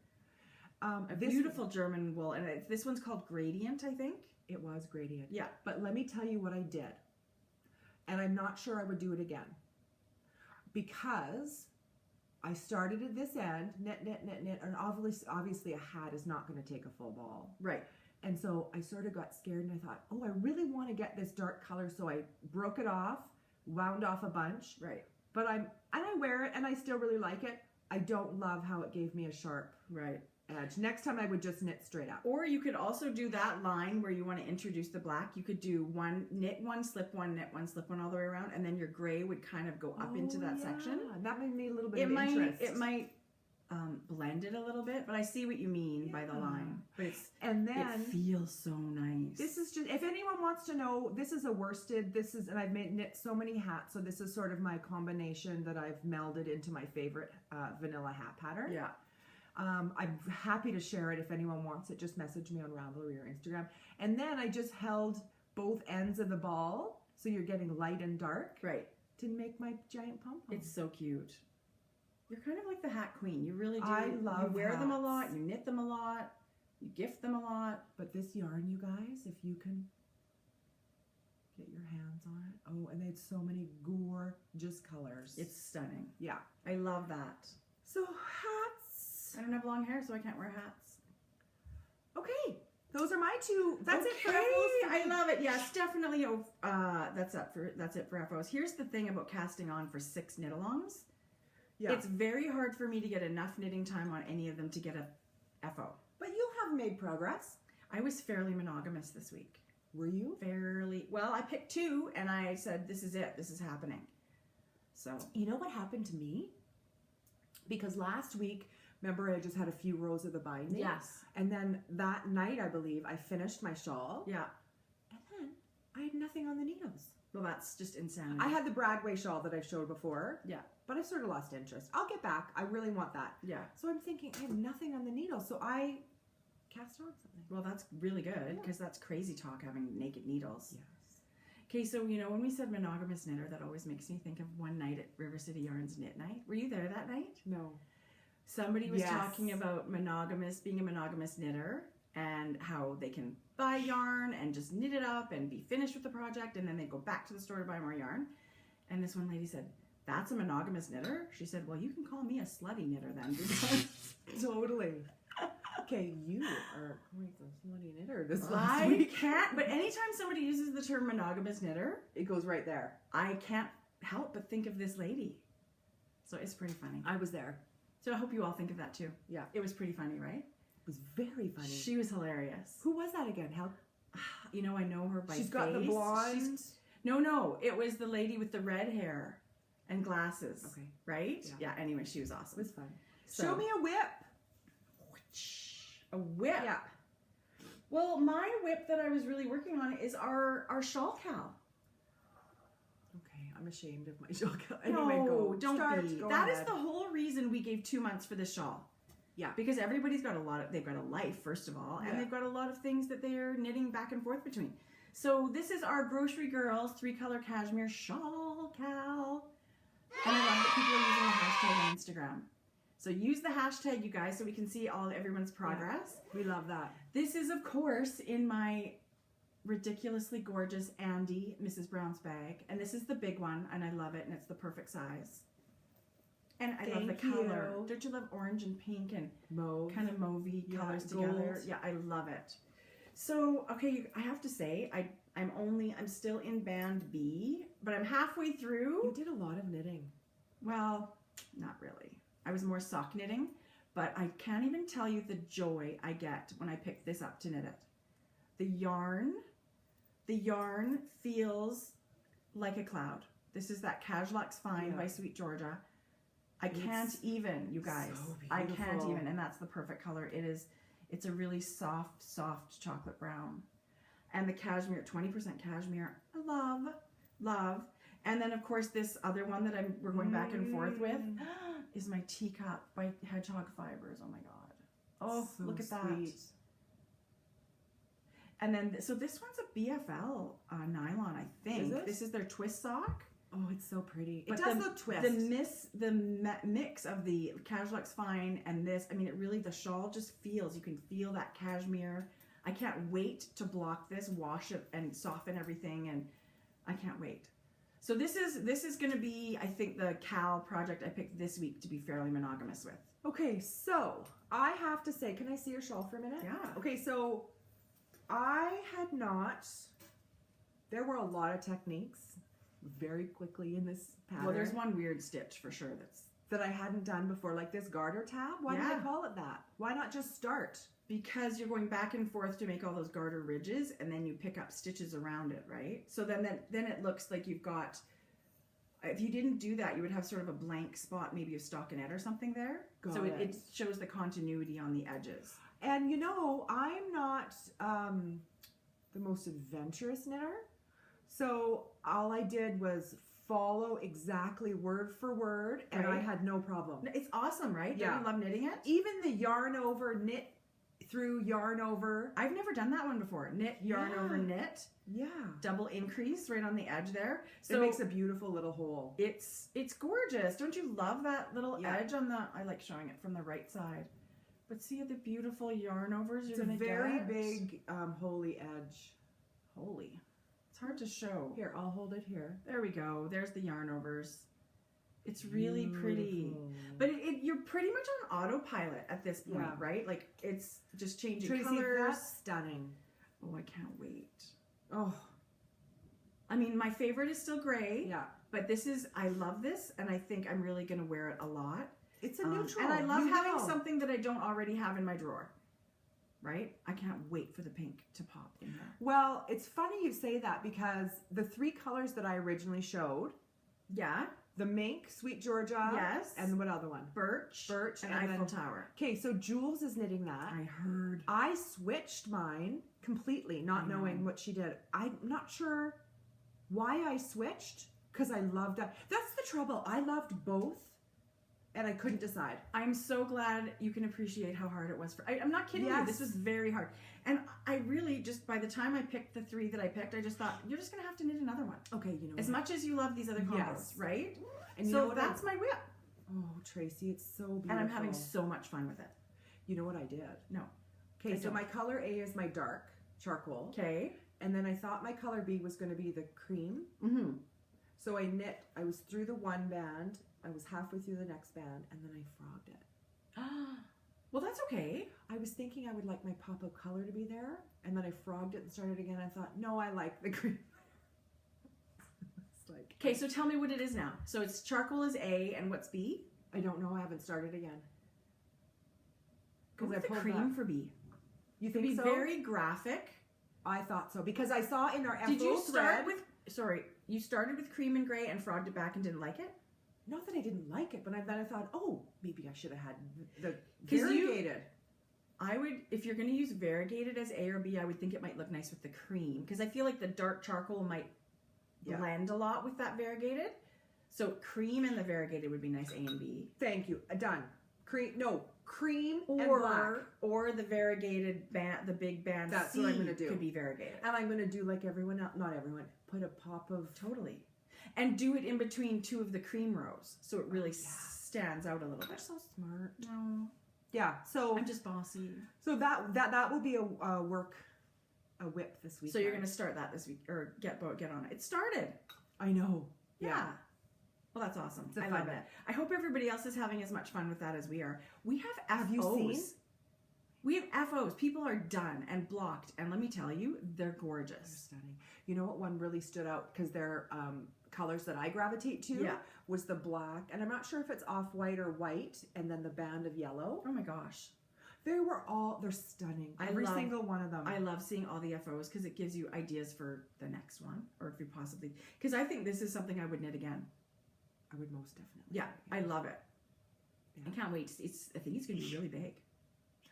a beautiful German wool. And this one's called Gradient, I think. It was Gradient. Yeah. But let me tell you what I did. And I'm not sure I would do it again. Because I started at this end, knit, and obviously a hat is not going to take a full ball. Right. And so I sort of got scared and I thought, oh, I really want to get this dark color. So I broke it off, wound off a bunch. Right. But I wear it and I still really like it. I don't love how it gave me a sharp edge. Next time I would just knit straight up. Or you could also do that line where you want to introduce the black. You could do knit one, slip one, knit one, slip one all the way around, and then your gray would kind of go up into that section. That made me a little bit of interest. It might blend it a little bit, but I see what you mean by the line. But it feels so nice. This is just, if anyone wants to know, this is a worsted. And I've knit so many hats, so this is sort of my combination that I've melded into my favorite vanilla hat pattern. Yeah. I'm happy to share it if anyone wants it. Just message me on Ravelry or Instagram. And then I just held both ends of the ball, so you're getting light and dark. Right. To make my giant pom-pom. It's so cute. You're kind of like the hat queen. You really do. I love You wear hats. them a lot. You knit them a lot. You gift them a lot. But this yarn, you guys, if you can Get your hands on it. Oh, and they had so many gorgeous colors. It's stunning. Yeah. I love that. So hats. I don't have long hair, so I can't wear hats. Okay. Those are my two. That's it for Okay, FOs. I love it. Yes, definitely. That's it for FOs. Here's the thing about casting on for 6 knit-alongs. Yeah. It's very hard for me to get enough knitting time on any of them to get a FO. But you have made progress. I was fairly monogamous this week. Were you? Fairly. Well, I picked 2 and I said, this is it. This is happening. So. You know what happened to me? Because last week, remember I just had a few rows of the binding? Yes. And then that night, I believe, I finished my shawl. Yeah. And then I had nothing on the needles. Well, that's just insanity. I had the Bradway shawl that I've showed before. Yeah. But I sort of lost interest. I'll get back. I really want that. Yeah. So I'm thinking, I have nothing on the needle. So I cast on something. Well, that's really good because that's crazy talk having naked needles. Yes. Okay, so when we said monogamous knitter, that always makes me think of one night at River City Yarns Knit Night. Were you there that night? No. Somebody was talking about being a monogamous knitter and how they can buy yarn and just knit it up and be finished with the project and then they go back to the store to buy more yarn. And this one lady said, that's a monogamous knitter? She said, well, you can call me a slutty knitter then. Because Totally. Okay, you are quite the slutty knitter this last I week. can't, but anytime somebody uses the term monogamous knitter, It goes right there. I can't help but think of this lady. So it's pretty funny. I was there. So I hope you all think of that too. Yeah. It was pretty funny, right? It was very funny. She was hilarious. Who was that again? How? I know her by She's face. got the blonde. No. It was the lady with the red hair and glasses. Okay. Right? Yeah. Anyway, she was It awesome. was fun. So- Show me a whip. A whip. Yeah. Well, my whip that I was really working on is our shawl cowl. Okay, I'm ashamed of my shawl. Anyway, No, don't Start. be. Go That is ahead. the whole reason we gave 2 months for this shawl. Yeah. Because everybody's got they've got a life, first of all, and Yeah. they've got a lot of things that they're knitting back and forth between. So this is our Grocery Girls 3-color cashmere shawl cowl. And I love that people are using the hashtag on Instagram. So use the hashtag, you guys, so we can see everyone's progress. We love that. This is, of course, in my ridiculously gorgeous Andy Mrs. Brown's bag. And this is the big one, and I love it, and it's the perfect size. And I love the Thank color. you. Don't you love orange and pink and Mauve. kind of mauvey Yeah, colors gold. together? Yeah, I love it. So, okay, I have to say, I'm still in band B, but I'm halfway through. You did a lot of knitting. Well, not really. I was more sock knitting, but I can't even tell you the joy I get when I pick this up to knit it. The yarn feels like a cloud. This is that Cashluxe Fine by Sweet Georgia. I can't even, you guys. So I can't beautiful. even, and that's the perfect color. It's a really soft chocolate brown. And the cashmere, 20% cashmere, I love. And then of course this other one that we're going back and forth with is my teacup by Hedgehog Fibers. Oh my god. Oh, So look at sweet. that. And then, so this one's a BFL nylon, I think. Is it? This is their twist sock. Oh, it's so pretty. But It does look twist. The mix of the Cashluxe Fine and this, I mean, the shawl just feels, you can feel that cashmere. I can't wait to block this, wash it, and soften everything, and I can't wait. So this is going to be, I think, the Cal project I picked this week to be fairly monogamous with. Okay, so I have to say, can I see your shawl for a minute? Yeah. Okay, so I had not, there were a lot of techniques very quickly in this pattern. Well, there's one weird stitch for sure that I hadn't done before, like this garter tab. Why did Yeah. they call it that? Why not just start? because you're going back and forth to make all those garter ridges, and then you pick up stitches around it, right? So then it looks like you've got, if you didn't do that, you would have sort of a blank spot, maybe a stockinette or something there. So it shows the continuity on the edges. And you know, I'm not the most adventurous knitter. So all I did was follow exactly word for word, and I had no problem. It's awesome, right? Yeah. Don't you love knitting it? Even the yarn over, knit through, yarn over. I've never done that one before. Knit, yarn over, knit. Yeah. Double increase right on the edge there. So it makes a beautiful little hole. It's gorgeous. Don't you love that little Yeah. edge on the, I like showing it from the right side. But see the beautiful yarn overs It's you're a going to get? very big holy edge. Holy. It's hard to show. Here, I'll hold it here. There we go. There's the yarn overs. It's really pretty. Beautiful. But you're pretty much on autopilot at this point, Yeah. right? Like, it's just changing Tracy, colors. that's stunning. Oh, I can't wait. Oh, I mean, my favorite is still gray. yeah. But I love this, and I think I'm really going to wear it a lot. It's a neutral. And I love You having will. something that I don't already have in my drawer. Right? I can't wait for the pink to pop in there. Well, it's funny you say that because the 3 colors that I originally showed, Yeah. the mink, Sweet Georgia, Yes. and what other one? Birch. Birch, and and Eiffel then- Tower. Okay, so Jules is knitting that. I heard. I switched mine completely, not knowing what she did. I'm not sure why I switched because I loved it. That's the trouble. I loved both and I couldn't decide. I'm so glad you can appreciate how hard it was for. I'm not kidding you. Yes. This was very hard. And I really just, by the time I picked the 3 that I picked, I just thought, you're just going to have to knit another one. Okay, you know As what? much as you love these other combos, Yes. right? And you so know what that's my whip. Oh, Tracy, it's so beautiful. And I'm having so much fun with it. You know what I did? No. Okay, I so don't. my color A is my dark charcoal. Okay. And then I thought my color B was going to be the cream. Mm-hmm. So I was through the one band, I was halfway through the next band, and then I frogged it. Well, that's okay. I was thinking I would like my pop of color to be there, and then I frogged it and started again. I thought, no, I like the cream. It's like, Okay, so tell me what it is now. So it's charcoal is A, and what's B? I don't know, I haven't started again. Go with I the pulled cream that. for B. You Be think so? very graphic. I thought so, because I saw in our FO Did you start thread, with, sorry, you started with cream and gray and frogged it back and didn't like it? not that I didn't like it, but then I thought, oh, maybe I should have had the 'Cause you- variegated. I would, if you're going to use variegated as A or B, I would think it might look nice with the cream. Because I feel like the dark charcoal might Yeah. blend a lot with that variegated. So cream and the variegated would be nice A and B. Thank you. Done. Cream and black. Or the variegated band, the big band That's C what I'm gonna do. could be variegated. And I'm going to do like everyone else, not everyone, put a pop of... Totally. And do it in between 2 of the cream rows. So it really stands out a little You're bit. so smart. No, Yeah, so I'm just bossy. so that will be a whip this week. So you're going to start that this week, or get on it. It started. I know. Yeah. Well, that's awesome. It's a I fun love bit. it. I hope everybody else is having as much fun with that as we are. We have FOs. Have you seen? We have FOs. People are done and blocked. And let me tell you, they're They're gorgeous. stunning. You know what one really stood out because they're colors that I gravitate to Yeah. was the black, and I'm not sure if it's off-white or white, and then the band of yellow. Oh my gosh. They're stunning. Every single one of them. I love seeing all the FOs because it gives you ideas for the next one. Or if you possibly, because I think this is something I would knit again. I would most definitely. Yeah, I love it. Yeah. I can't wait to see. I think it's going to be really big.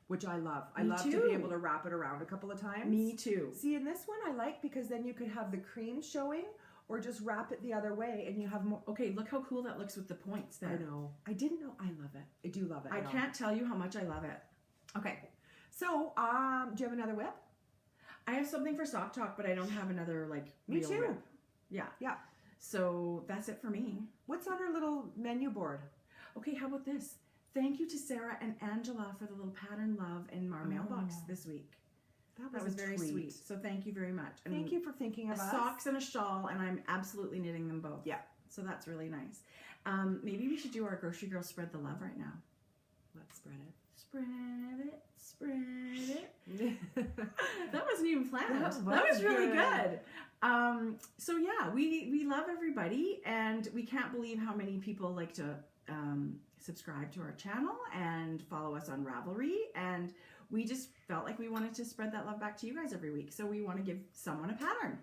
Which I love. I Me love to too. be able to wrap it around a couple of times. Me too. See, in this one I like because then you could have the cream showing or just wrap it the other way and you have more. Okay, look how cool that looks with the points there. I know. I didn't know. I love it. I do love it. I can't tell you how much I love it. Okay. So, do you have another whip? I have something for sock talk, but I don't have another like Me real too. whip. Yeah. Yeah. So that's it for me. What's on our little menu board? Okay, how about this? Thank you to Sarah and Angela for the little pattern love in our mailbox this week. That was a very treat. sweet. So thank you very much. And Thank you for thinking a of us. socks and a shawl, and I'm absolutely knitting them both. Yeah. So that's really nice. Maybe we should do our Grocery Girl Spread the Love right now. Let's spread it. Spread it, spread it. That wasn't even planned. That That was was really good. good. So yeah, we love everybody, and we can't believe how many people like to subscribe to our channel and follow us on Ravelry, and we just felt like we wanted to spread that love back to you guys every week. So we want to give someone a pattern.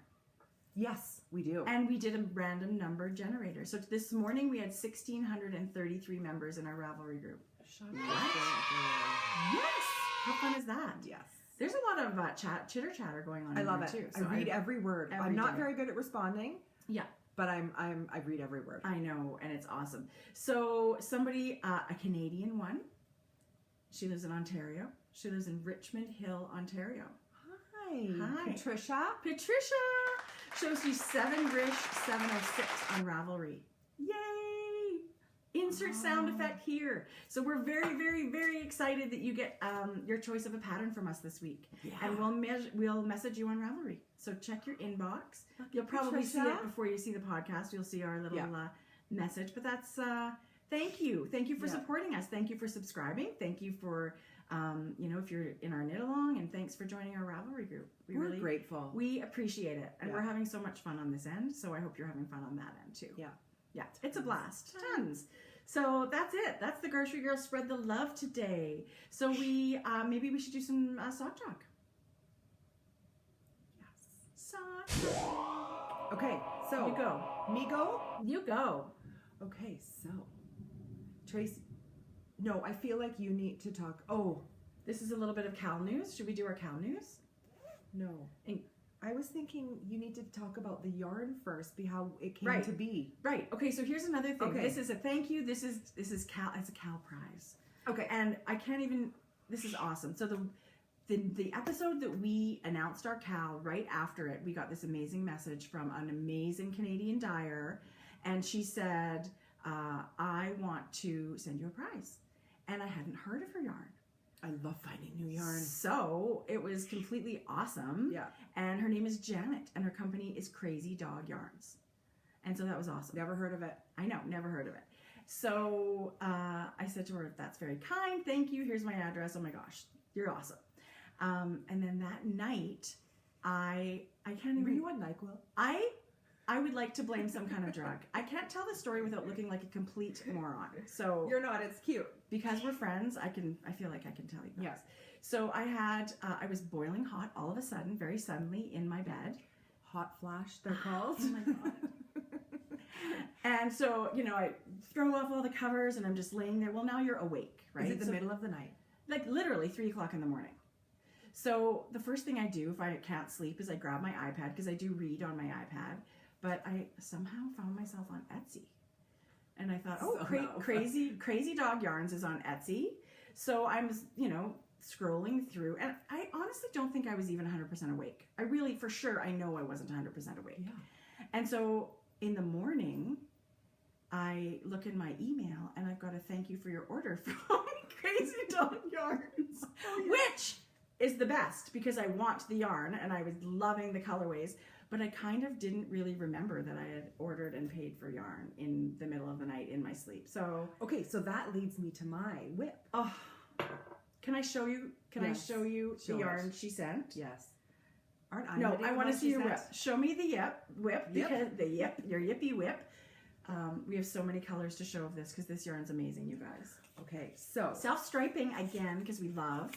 Yes, we do. And we did a random number generator. So this morning we had 1,633 members in our Ravelry group. Shut up. Yes! How fun is that? Yes. There's a lot of chitter chatter going on. I in love there it. too. I read every word. every I'm not day. very good at responding, Yeah, but I read every word. I know, and it's awesome. So somebody, a Canadian one. She lives in Ontario. She lives in Richmond Hill, Ontario. Hi. Hi. Patricia. Patricia shows you 7 Rish 706 on Ravelry. Yay! Insert sound effect here. So we're very, very, very excited that you get your choice of a pattern from us this week. Yeah. And we'll message you on Ravelry. So check your inbox. You'll probably see it before you see the podcast. You'll see our little message. But that's thank you. Thank you for supporting us. Thank you for subscribing. Thank you for if you're in our knit along, and thanks for joining our Ravelry group. We're really grateful. We appreciate it, and we're having so much fun on this end. So I hope you're having fun on that end too. Yeah, it's a blast. Tons. So that's it. That's the Grocery Girls Spread the Love today. So we maybe we should do some sock talk. Yes. Sock. Okay, so you go. Me go? You go. Okay, so Tracy. No, I feel like you need to talk. Oh, this is a little bit of Cal news. Should we do our Cal news? No. I was thinking you need to talk about the yarn first, how it came to be. Right. Okay, so here's another thing. Okay. This is a thank you. This is Cal. It's a Cal prize. Okay. And I can't even. This is awesome. So the episode that we announced our Cal, right after it, we got this amazing message from an amazing Canadian dyer, and she said, "I want to send you a prize," and I hadn't heard of her yarn. I love finding new yarn. So it was completely awesome. Yeah. And her name is Janet, and her company is Crazy Dog Yarns. And so that was awesome. Never heard of it. I know, never heard of it. So I said to her, "That's very kind. Thank you. Here's my address. Oh my gosh, you're awesome." And then that night, I can't even. Were you on NyQuil? I would like to blame some kind of drug. I can't tell the story without looking like a complete moron. So you're not. It's cute. Because we're friends, I feel like I can tell you this. Yes. So I was boiling hot all of a sudden, very suddenly in my bed. Hot flash, they're called. Oh my God. And so, I throw off all the covers and I'm just laying there. Well, now you're awake, right? Is it the middle of the night? Like literally 3 o'clock in the morning. So the first thing I do if I can't sleep is I grab my iPad, because I do read on my iPad. But I somehow found myself on Etsy. And I thought, Crazy Dog Yarns is on Etsy. So I'm, scrolling through. And I honestly don't think I was even 100% awake. I really, for sure, I know I wasn't 100% awake. Yeah. And so in the morning, I look in my email and I've got a thank you for your order from Crazy Dog Yarns. Which is the best, because I want the yarn and I was loving the colorways. But I kind of didn't really remember that I had ordered and paid for yarn in the middle of the night in my sleep. So okay, so that leads me to my whip. Oh, can I show you? I show you the yarn she sent? Yes. Aren't I? No, I want to see your whip. Show me the whip because your yippy whip. We have so many colors to show of this because this yarn's amazing, you guys. Okay, so self-striping again because we love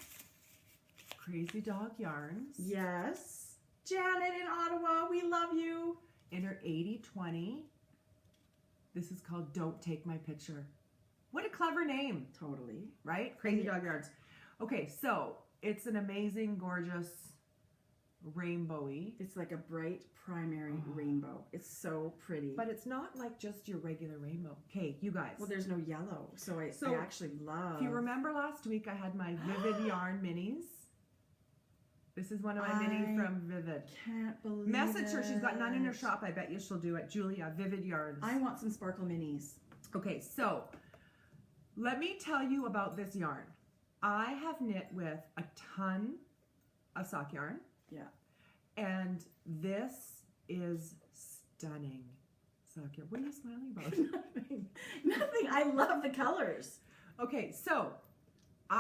Crazy Dog Yarns. Yes. Janet in Ottawa, we love you. In her 80/20. This is called Don't Take My Picture. What a clever name. Totally. Right? Crazy Dog Yarns. Okay, so it's an amazing, gorgeous, rainbowy. It's like a bright primary rainbow. It's so pretty. But it's not like just your regular rainbow. Okay, you guys. Well, there's no yellow, so I actually love. If you remember last week, I had my Vivid Yarn minis. This is one of my minis from Vivid. Can't believe Message her. She's got none in her shop. I bet you she'll do it. Julia, Vivid Yarns. I want some sparkle minis. Okay, so let me tell you about this yarn. I have knit with a ton of sock yarn. Yeah. And this is stunning sock yarn. What are you smiling about? Nothing. Nothing. I love the colors. Okay, so Can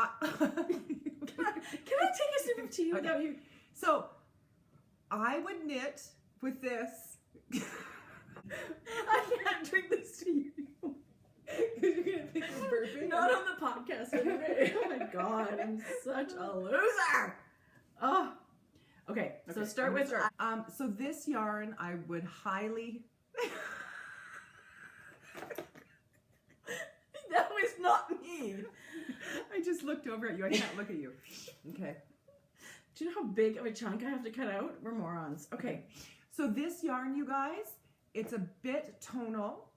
I take a sip of tea without you? So, I would knit with this. I can't drink this tea. Because you're going to think you're burping. Not on the podcast anyway. Oh my God, I'm such a loser. Oh. Okay, so start with... So this yarn, I would highly... That was not me. I just looked over at you. I can't look at you. Okay. Do you know how big of a chunk I have to cut out? We're morons. Okay. So this yarn, you guys, it's a bit tonal.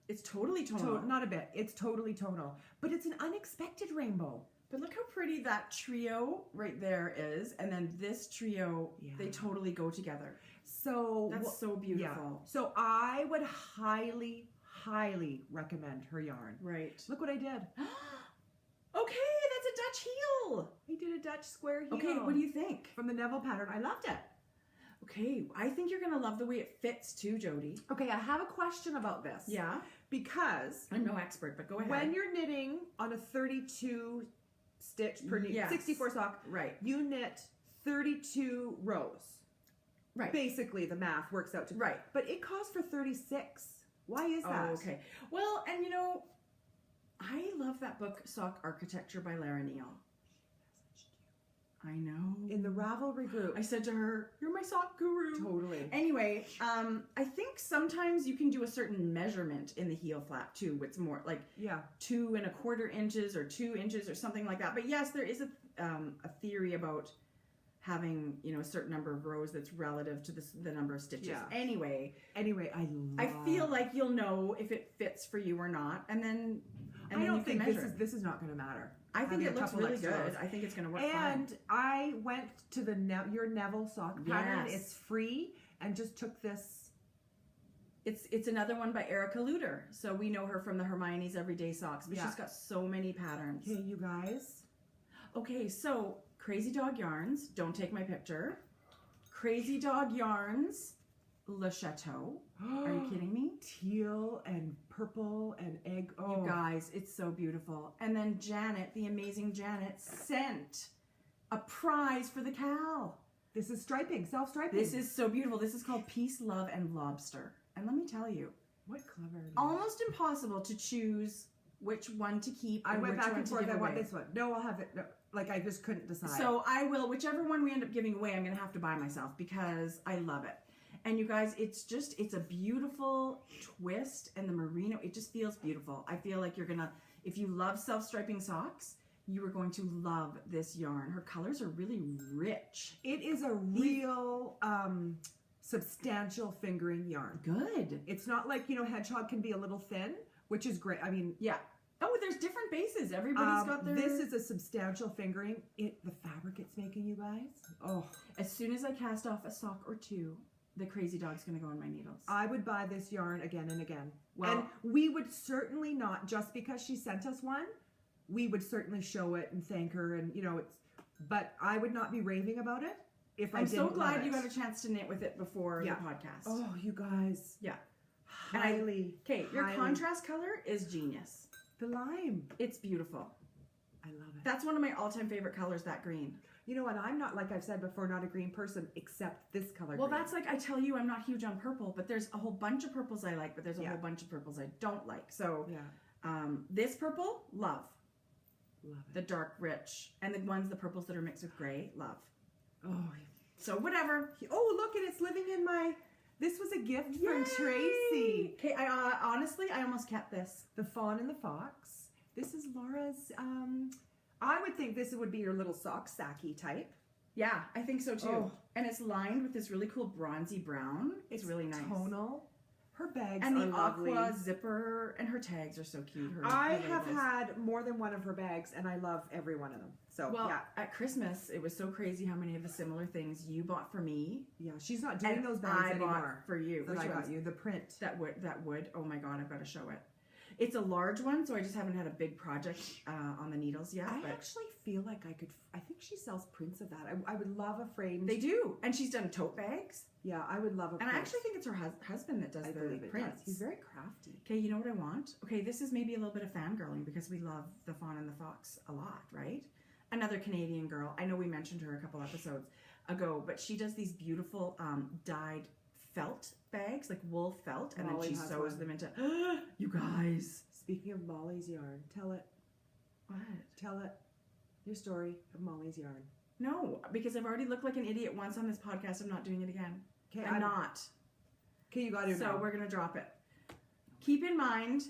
It's totally tonal. Not a bit. It's totally tonal. But it's an unexpected rainbow. But look how pretty that trio right there is. And then this trio, they totally go together. So that's so beautiful. Yeah. So I would highly highly recommend her yarn. Right. Look what I did. Okay, that's a Dutch heel. I did a Dutch square heel. Okay, what do you think? From the Neville pattern. I loved it. Okay, I think you're going to love the way it fits too, Jody. Okay, I have a question about this. Yeah? Because I'm no expert, but go ahead. when you're knitting on a 32 stitch per knit, 64 sock, right, you knit 32 rows. Right. Basically, the math works out to... Right. But it calls for 36. Why is that? Oh, okay. Well, and you know, I love that book, Sock Architecture by Lara Neal. I know. In the Ravelry group. I said to her, you're my sock guru. Totally. Anyway, I think sometimes you can do a certain measurement in the heel flap too. It's more like 2 1/4 inches or 2 inches or something like that. But yes, there is a theory about having, you know, a certain number of rows that's relative to the number of stitches. Yeah. Anyway, I feel like you'll know if it fits for you or not, and then I don't think this is not going to matter. I think it looks really good. I think it's going to work fine. And I went to your Neville sock pattern. It's free, and just took this. It's another one by Erica Luder. So we know her from the Hermione's Everyday Socks, but she's got so many patterns. Okay, you guys. Okay, so Crazy Dog Yarns, don't take my picture. Crazy Dog Yarns, Le Chateau. Are you kidding me? Teal and purple and egg. Oh. You guys, it's so beautiful. And then Janet, the amazing Janet, sent a prize for the Cal. This is striping, self-striping. This is so beautiful. This is called Peace, Love, and Lobster. And let me tell you. What clever. Almost impossible to choose which one to keep. I went back and forth. I want this one. No, I'll have it. No. Like, I just couldn't decide. So I will, whichever one we end up giving away, I'm going to have to buy myself because I love it. And you guys, it's a beautiful twist, and the merino, it just feels beautiful. I feel like you're going to, if you love self-striping socks, you are going to love this yarn. Her colors are really rich. It is a real substantial fingering yarn. Good. It's not like, you know, hedgehog can be a little thin, which is great. I mean, yeah. Oh, there's different bases. Everybody's got their... This is a substantial fingering. The fabric it's making, you guys. Oh. As soon as I cast off a sock or two, the Crazy Dog's going to go on my needles. I would buy this yarn again and again. Well, and we would certainly not, just because she sent us one, we would certainly show it and thank her, and, you know, but I would not be raving about it if I didn't love it. I'm so glad you got a chance to knit with it before the podcast. Oh, you guys. Yeah. Highly. Okay, your contrast color is genius. The lime. It's beautiful. I love it. That's one of my all-time favorite colors, that green. You know what? I'm not, like I've said before, not a green person, except this color. Well, green. that's like, I tell you, I'm not huge on purple, but there's a whole bunch of purples I like, but there's a whole bunch of purples I don't like. So, this purple, love. Love it. The dark, rich. And the purples that are mixed with gray, love. Oh. So, whatever. Oh, look, and it's living in my... This was a gift from Tracy. Okay, honestly, I almost kept this. The Fawn and the Fox. This is Laura's, I would think this would be your little sock sacky type. Yeah, I think so too. Oh. And it's lined with this really cool bronzy brown. It's really nice. Tonal. Her bags and are lovely. And the aqua lovely. zipper, and her tags are so cute. I have had more than one of her bags, and I love every one of them. So, at Christmas, it was so crazy how many of the similar things you bought for me. Yeah, she's not doing those bags anymore. For you. That I got you, the print. That would. Oh my God, I've got to show it. It's a large one, so I just haven't had a big project on the needles yet. I actually feel like I think she sells prints of that. I would love a framed. They do. And she's done tote bags. Yeah, I would love a print. And I actually think it's her husband that does the prints. He's very crafty. Okay, you know what I want? Okay, this is maybe a little bit of fangirling because we love the Fawn and the Fox a lot, right? Another Canadian girl. I know we mentioned her a couple episodes ago, but she does these beautiful dyed felt bags, like wool felt, and then she sews them into... You guys. Speaking of Molly's yarn, tell it. What? Tell it. Your story of Molly's yarn. No, because I've already looked like an idiot once on this podcast. I'm not doing it again. Okay, I'm not. Okay, you got to. So we're going to drop it. Keep in mind,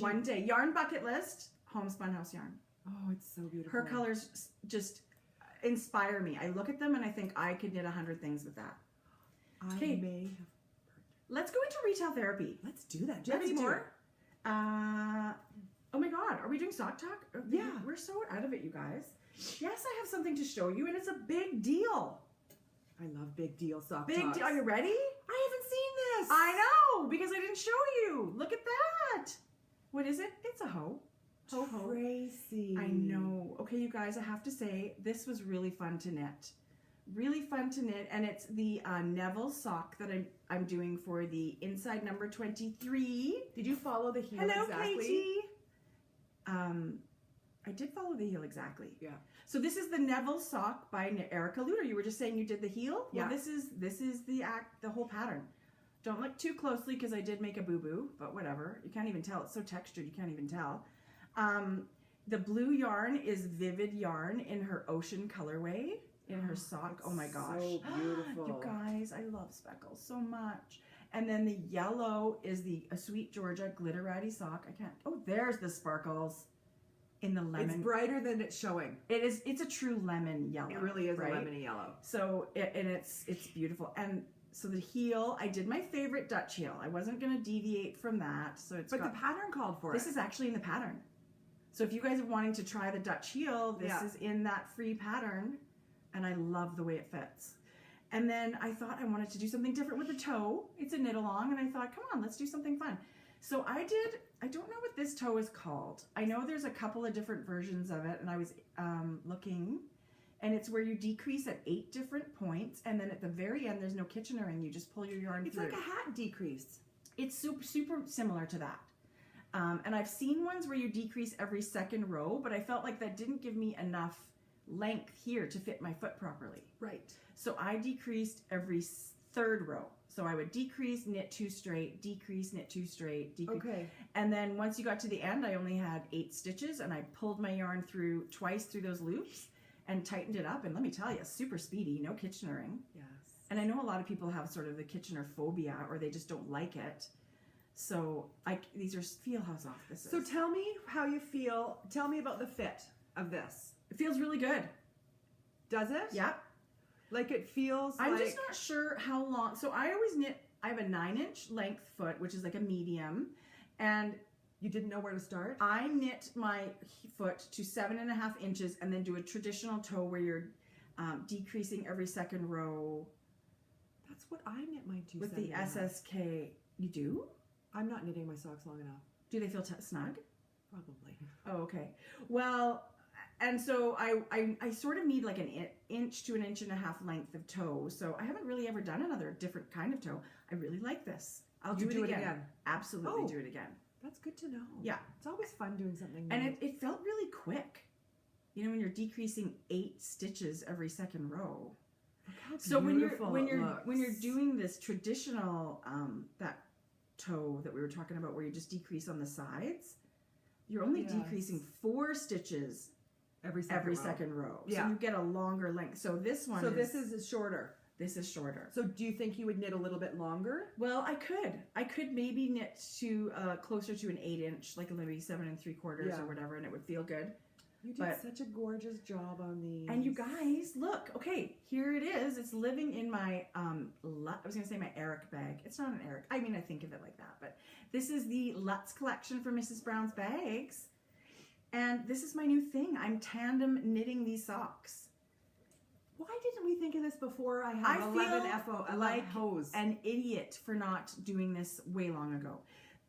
one day, yarn bucket list, homespun house yarn. Oh, it's so beautiful. Her colors just inspire me. I look at them and I think I could knit 100 things with that. I may have. Let's go into retail therapy. Let's do that. Do you have any more? Oh my God, are we doing sock talk? Yeah. We're so out of it, you guys. Yes, I have something to show you, and it's a big deal. I love big deal sock talks. Are you ready? I haven't seen Yes. I know, because I didn't show you. Look at that. What is it? It's a hoe. Ho. Tracy. I know. Okay, you guys, I have to say, this was really fun to knit. Really fun to knit, and it's the Neville sock that I'm doing for the inside number 23. Did you follow the heel Hello, exactly? Katie. I did follow the heel exactly. Yeah. So this is the Neville sock by Erica Luder. You were just saying you did the heel. Yeah. Well, this is the whole pattern. Don't look too closely because I did make a boo-boo, but whatever. You can't even tell. It's so textured, you can't even tell. The blue yarn is Vivid Yarn in her ocean colorway. In her sock. Oh my gosh. So beautiful. You guys, I love speckles so much. And then the yellow is a Sweet Georgia Glitter Ratty sock. I can't. Oh, there's the sparkles in the lemon. It's brighter than it's showing. It is. It's a true lemon yellow. It really is right? a lemony yellow. So, it's beautiful. And so the heel, I did my favorite Dutch heel. I wasn't going to deviate from that. So But the pattern called for it. This is actually in the pattern. So if you guys are wanting to try the Dutch heel, this is in that free pattern. And I love the way it fits. And then I thought I wanted to do something different with the toe. It's a knit along, and I thought, come on, let's do something fun. So I don't know what this toe is called. I know there's a couple of different versions of it, and I was looking, and it's where you decrease at 8 different points, and then at the very end, there's no Kitchener-ing. You just pull your yarn through. It's like a hat decrease. It's super similar to that. And I've seen ones where you decrease every second row, but I felt like that didn't give me enough length here to fit my foot properly. Right. So I decreased every third row. So I would decrease, knit 2 straight, decrease, knit 2 straight, decrease. Okay. And then once you got to the end, I only had 8 stitches, and I pulled my yarn through twice through those loops and tightened it up. And let me tell you, super speedy, no Kitchener-ing. Yes. And I know a lot of people have sort of the Kitchener phobia, or they just don't like it. So these are feel how soft this is. So tell me how you feel. Tell me about the fit of this. It feels really good. Does it? Yeah. Like it feels I'm like... just not sure how long. So I always knit, I have a 9-inch length foot, which is like a medium. And You didn't know where to start? I knit my foot to 7.5 inches and then do a traditional toe where you're decreasing every second row. That's what I knit mine to. With the 7.5. SSK. You do? I'm not knitting my socks long enough. Do they feel snug? Probably. Oh, okay. Well, and so I sort of need like an inch to 1.5 inches length of toe. So I haven't really ever done another different kind of toe. I really like this. I'll do it again. Absolutely do it again. That's good to know. Yeah. It's always fun doing something new. And it felt really quick. You know, when you're decreasing 8 stitches every second row. Look how So when beautiful you're doing this traditional that toe that we were talking about where you just decrease on the sides, you're only decreasing 4 stitches every second row. Yeah. So you get a longer length. So this one this is shorter. This is shorter. So do you think you would knit a little bit longer? Well, I could maybe knit to closer to an 8-inch, like maybe 7 3/4 or whatever, and it would feel good. You did such a gorgeous job on these. And you guys, look, okay, here it is. It's living in my, I was going to say my Eric bag. It's not an Eric. I mean, I think of it like that. But this is the Lutz collection for Mrs. Brown's Bags. And this is my new thing. I'm tandem knitting these socks. Why didn't we think of this before? I have 11 like hose. An idiot for not doing this way long ago.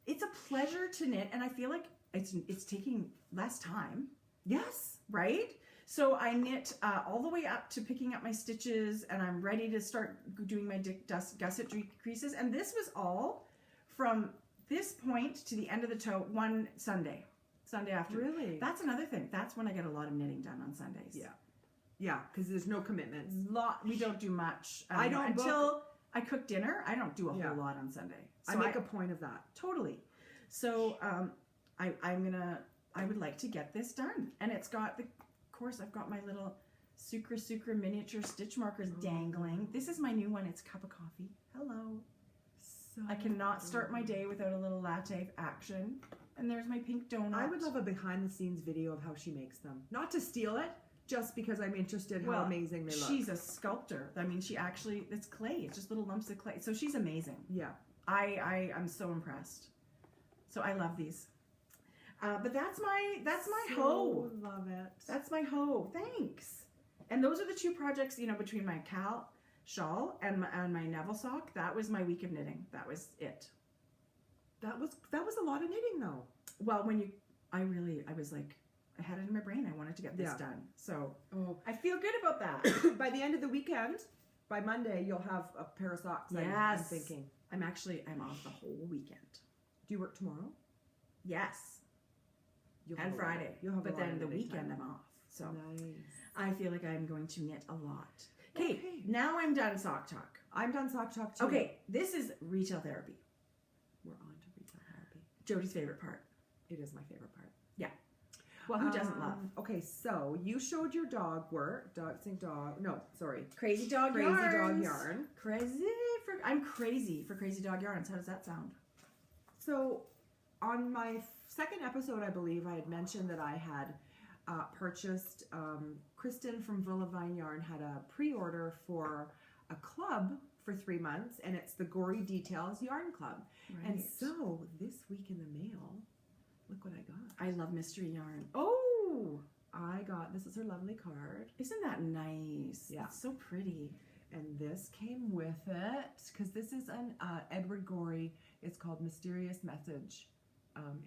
It's a pleasure to knit, and I feel like it's taking less time. Yes. Right? So I knit all the way up to picking up my stitches, and I'm ready to start doing my gusset decreases. And this was all from this point to the end of the toe one Sunday afternoon. Really? That's another thing. That's when I get a lot of knitting done on Sundays. Yeah. Yeah, because there's no commitments. We don't do much. I don't until I cook dinner. I don't do a whole lot on Sunday. So I make a point of that. Totally. So I would like to get this done. And it's got of course, I've got my little Sucra miniature stitch markers dangling. This is my new one. It's a cup of coffee. Hello. So I cannot start my day without a little latte action. And there's my pink donut. I would love a behind the scenes video of how she makes them. Not to steal it, just because I'm interested how amazing they look. She's a sculptor. I mean, it's clay. It's just little lumps of clay. So she's amazing. Yeah. I'm so impressed. So I love these. But that's my hoe. Love it. That's my hoe. Thanks. And those are the 2 projects, between my shawl and my Neville sock. That was my week of knitting. That was it. That was a lot of knitting though. Well, I was like, I had it in my brain. I wanted to get this done. So I feel good about that. By the end of the weekend, by Monday, you'll have a pair of socks. Yes. I'm thinking. I'm off the whole weekend. Do you work tomorrow? Yes. And Friday. But then the weekend I'm off. So nice. I feel like I'm going to knit a lot. Okay, now I'm done sock talk. I'm done sock talk too. Okay, this is retail therapy. We're on to retail therapy. Jody's favorite part. It is my favorite part. Yeah. Well, who doesn't love? Okay, so you showed your dog work. Crazy dog yarn. I'm crazy for crazy dog yarns. How does that sound? So on my second episode, I believe I had mentioned that I had purchased, Kristen from Villa Vine Yarn had a pre-order for a club for 3 months, and it's the Gory Details Yarn Club. Right. And so this week in the mail, look what I got. I love mystery yarn. Oh! This is her lovely card. Isn't that nice? Yeah. It's so pretty. And this came with it, because this is an Edward Gorey. It's called Mysterious Message.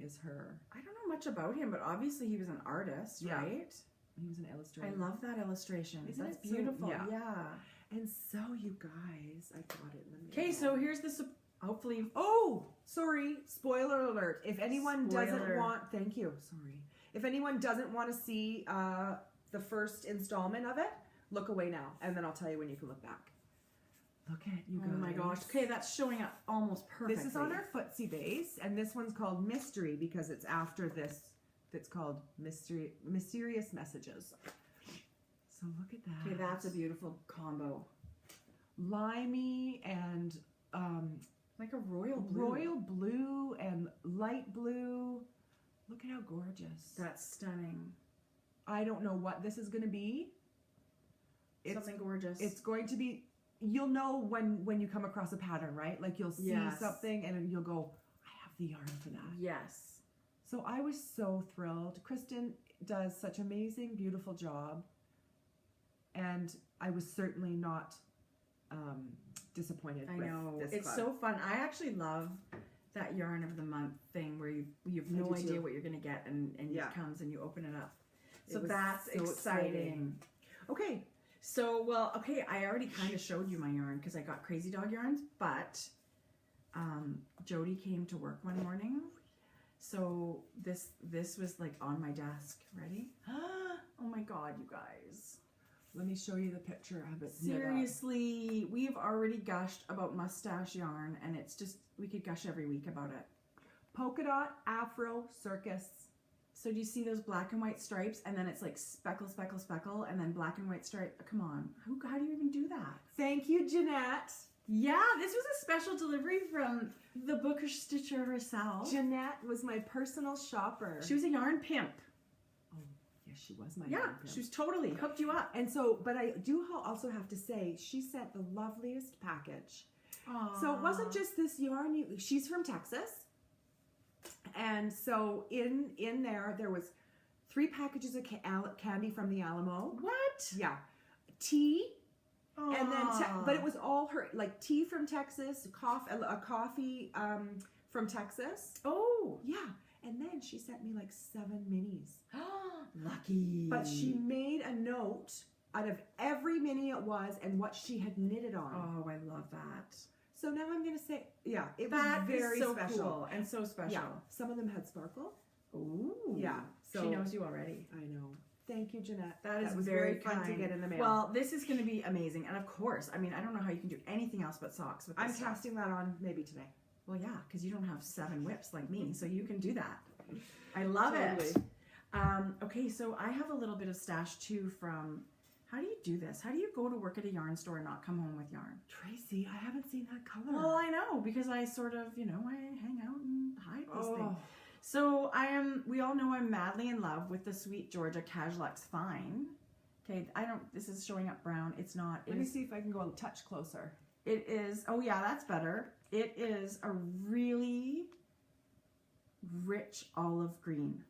Is her. I don't know much about him, but obviously he was an artist, right? He was an illustrator. I love that illustration. Isn't That's it beautiful. So, yeah. And so, you guys, I got it in the mail. Okay, so here's the hopefully. Oh, sorry. Spoiler alert. If anyone doesn't want, thank you. Sorry. If anyone doesn't want to see the first installment of it, look away now, and then I'll tell you when you can look back. Look at you guys. Oh my gosh. Okay, that's showing up almost perfectly. This is on our footsie base, and this one's called Mystery because it's after this that's called Mysterious Messages. So look at that. Okay, that's a beautiful combo. Limey and like a royal blue. Royal blue and light blue. Look at how gorgeous. That's stunning. I don't know what this is going to be. Something gorgeous. It's going to be... You'll know when you come across a pattern, right? Like you'll see something and you'll go, I have the yarn for that. Yes. So I was so thrilled. Kristen does such an amazing, beautiful job. And I was certainly not disappointed. I know. This it's club. so fun. I actually love that yarn of the month thing where you have no idea what you're going to get and it comes and you open it up. So that's so exciting. Okay. So, I already kind of showed you my yarn because I got crazy dog yarns, but Jody came to work one morning. So this was like on my desk. Ready? Oh my God, you guys. Let me show you the picture of it. Seriously, we've already gushed about mustache yarn, and it's just, we could gush every week about it. Polka dot, afro, circus. So do you see those black and white stripes? And then it's like speckle, speckle, speckle, and then black and white stripe. Come on. How do you even do that? Thank you, Jeanette. Yeah, this was a special delivery from the bookish stitcher herself. Jeanette was my personal shopper. She was a yarn pimp. Oh, yes, she was my yarn pimp. She was totally hooked you up. And so, but I do also have to say, she sent the loveliest package. Aww. So it wasn't just this yarn. She's from Texas. And so in there was 3 packages of candy from the Alamo. What? Yeah. Tea. Aww. And then, but it was all her, like tea from Texas, a coffee from Texas. Oh. Yeah. And then she sent me like 7 minis. Lucky. But she made a note out of every mini it was and what she had knitted on. Oh, I love that. So now I'm going to say, it was very so special. Cool and so special. Yeah. Some of them had sparkle. Ooh. Yeah. So she knows you already. I know. Thank you, Jeanette. That was very fun to get in the mail. Well, this is going to be amazing. And of course, I mean, I don't know how you can do anything else but socks with this I'm stuff. casting that on maybe today. Well, yeah, because you don't have 7 whips like me, so you can do that. I love it. Okay, so I have a little bit of stash too from... How do you do this? How do you go to work at a yarn store and not come home with yarn? Tracy, I haven't seen that color. Well, I know, because I sort of, I hang out and hide these things. So we all know I'm madly in love with the Sweet Georgia Cashluxe Fine. Okay, this is showing up brown. It's not. Let me see if I can go a touch closer. It is, oh yeah, that's better. It is a really rich olive green.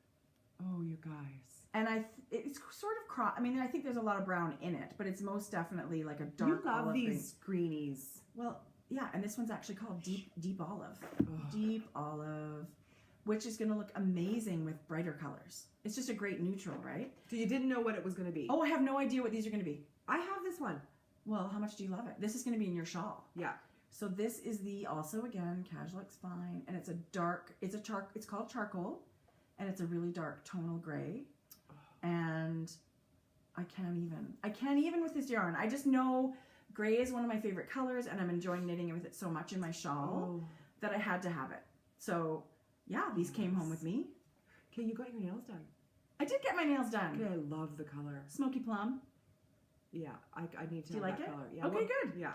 Oh, you guys. And it's sort of I mean, I think there's a lot of brown in it, but it's most definitely like a dark You love olive these greenies. Well, yeah, and this one's actually called deep olive. Oh. Deep olive, which is going to look amazing with brighter colors. It's just a great neutral, right? So you didn't know what it was going to be? Oh, I have no idea what these are going to be. I have this one. Well, how much do you love it? This is going to be in your shawl. Yeah. So this is also again, Casual X Fine, and it's a dark, it's called charcoal, and it's a really dark tonal gray. And I can't even with this yarn. I just know gray is one of my favorite colors, and I'm enjoying knitting with it so much in my shawl that I had to have it. So yeah, these came home with me. Okay, you got your nails done. I did get my nails done. Okay, I love the color. Smoky plum. Yeah, I need to Do you have like that it? color. Yeah. Okay, good. Yeah.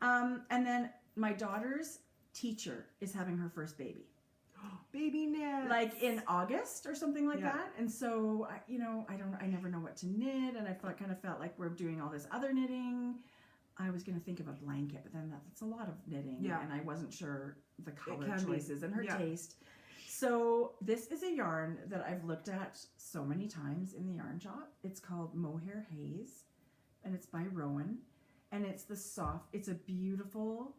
And then my daughter's teacher is having her first baby. Baby knits. Like in August or something like Yeah. that. And so, I never know what to knit. And I kind of felt like we're doing all this other knitting. I was going to think of a blanket, but then that's a lot of knitting. Yeah. And I wasn't sure the color can choices be. and her Yeah. taste. So this is a yarn that I've looked at so many times in the yarn shop. It's called Mohair Haze, and it's by Rowan. And it's it's a beautiful,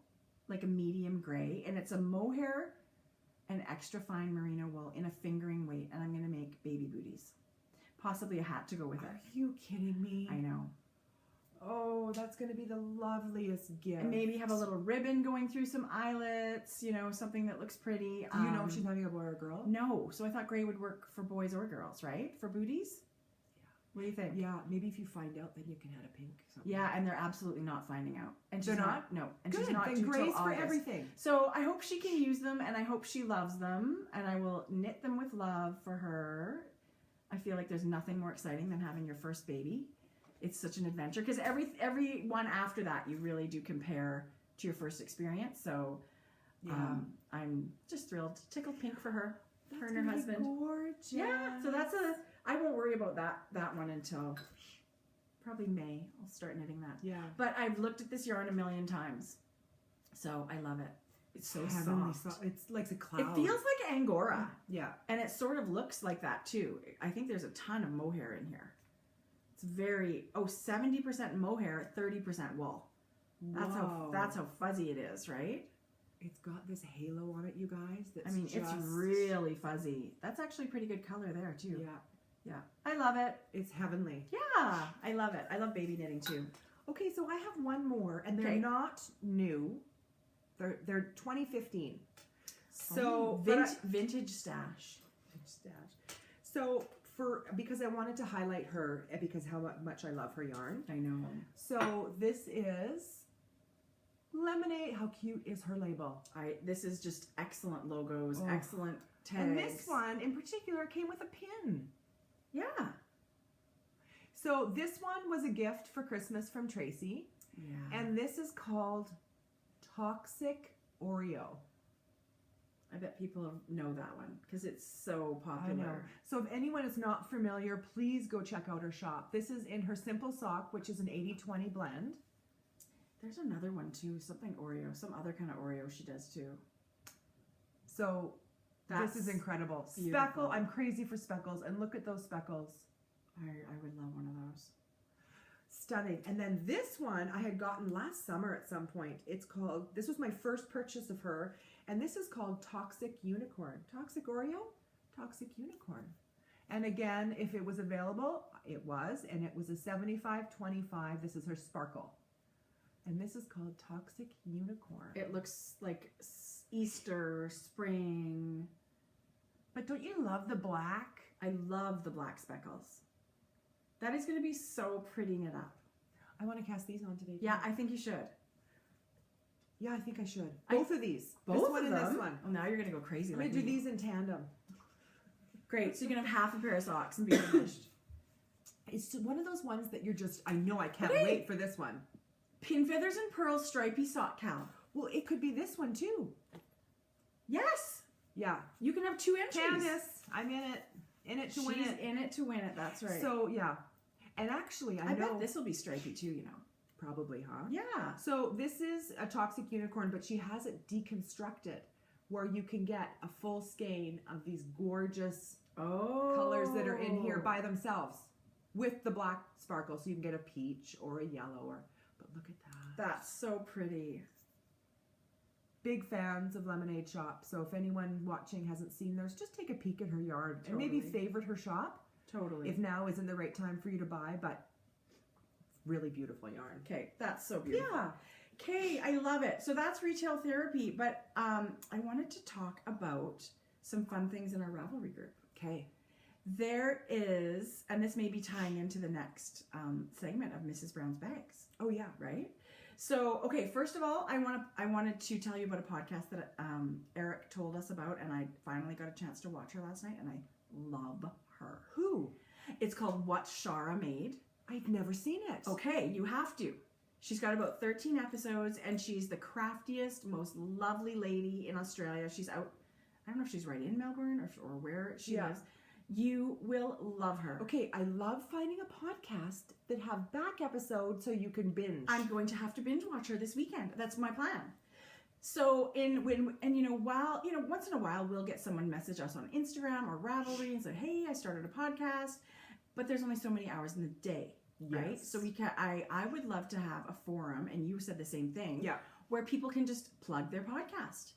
like a medium gray, and it's a mohair and extra fine merino wool in a fingering weight, and I'm going to make baby booties. Possibly a hat to go with it. Are you kidding me? I know. Oh, that's going to be the loveliest gift. And maybe have a little ribbon going through some eyelets, something that looks pretty. Do you know if she's having a boy or a girl? No. So I thought gray would work for boys or girls, right? For booties? Yeah. What do you think? Yeah, maybe if you find out, then you can add a pink. Something. Yeah, and they're absolutely not finding out. And They're she's not? No. And Good. she's not Then due till grays for August. everything. So I hope she can use them, and I hope she loves them, and I will knit them with love for her. I feel like there's nothing more exciting than having your first baby. It's such an adventure, because every one after that you really do compare to your first experience. So I'm just thrilled. Tickled pink for her. Her and her husband. Gorgeous. Yeah. So I won't worry about that one until probably May. I'll start knitting that. Yeah. But I've looked at this yarn a million times, so I love it. It's so Heavenly soft. It's like a cloud. It feels like Angora. Yeah. And it sort of looks like that too. I think there's a ton of mohair in here. It's 70% mohair, 30% wool. That's how fuzzy it is, right? It's got this halo on it, you guys. It's really fuzzy. That's actually a pretty good color there too. Yeah. Yeah. I love it. It's heavenly. Yeah. I love it. I love baby knitting too. Okay, so I have one more, and they're not new. They're 2015. So vintage stash. So because I wanted to highlight her because how much I love her yarn. I know. So this is Lemonade. How cute is her label? This is just excellent logos, excellent tags. And this one in particular came with a pin. Yeah. So this one was a gift for Christmas from Tracy. Yeah. And this is called Toxic Oreo. I bet people know that one because it's so popular. I know. So if anyone is not familiar, please go check out her shop. This is in her Simple Sock, which is an 80-20 blend. There's another one too, something Oreo, some other kind of Oreo she does too. So this is incredible. Beautiful. Speckle, I'm crazy for speckles, and look at those speckles. I would love one of those. Stunning. And then this one I had gotten last summer at some point. This was my first purchase of her, and this is called Toxic Unicorn. Toxic Oreo? Toxic Unicorn. And again, if it was available, it was, and it was a 75-25. This is her sparkle. And this is called Toxic Unicorn. It looks like Easter, spring. But don't you love the black? I love the black speckles. That is going to be so pretty knit up. I want to cast these on today. Yeah, I think you should. Yeah, I think I should. Both of these. Both this one of and them? this one. Oh, now you're going to go crazy. I'm going to do these in tandem. Great. So you're going to have half a pair of socks and be finished. It's one of those ones that you're just, I know I can't wait for this one. Pin Feathers and Pearls stripy sock cal. Well, it could be this one too. Yes. Yeah. You can have 2 entries. Candace, I'm in it. In it to win it. She's in it to win it. That's right. So, yeah. And actually, I know. bet this will be stripy too, you know. Probably, huh? Yeah. So this is a Toxic Unicorn, but she has it deconstructed where you can get a full skein of these gorgeous colors that are in here by themselves with the black sparkle. So you can get a peach or a yellow but look at that. That's so pretty. Big fans of Lemonade Shop. So if anyone watching hasn't seen theirs, just take a peek at her yard and maybe favorite her shop. Totally. If now isn't the right time for you to buy, but really beautiful yarn. Okay, that's so beautiful. Yeah. Okay, I love it. So that's retail therapy, but I wanted to talk about some fun things in our Ravelry group. Okay. There is, and this may be tying into the next segment of Mrs. Brown's Bags. Oh yeah. Right? So, okay, first of all, I wanted to tell you about a podcast that Eric told us about, and I finally got a chance to watch her last night, and I love her. Who? It's called What Shara Made. I've never seen it. Okay, you have to. She's got about 13 episodes, and she's the craftiest, most lovely lady in Australia. She's out, I don't know if she's right in Melbourne or where she lives. You will love her. Okay, I love finding a podcast that have back episodes so you can binge. I'm going to have to binge watch her this weekend. That's my plan. So once in a while we'll get someone message us on Instagram or Ravelry and say, "Hey, I started a podcast," but there's only so many hours in the day, right? Yes. So I would love to have a forum, and you said the same thing. Yeah. Where people can just plug their podcast.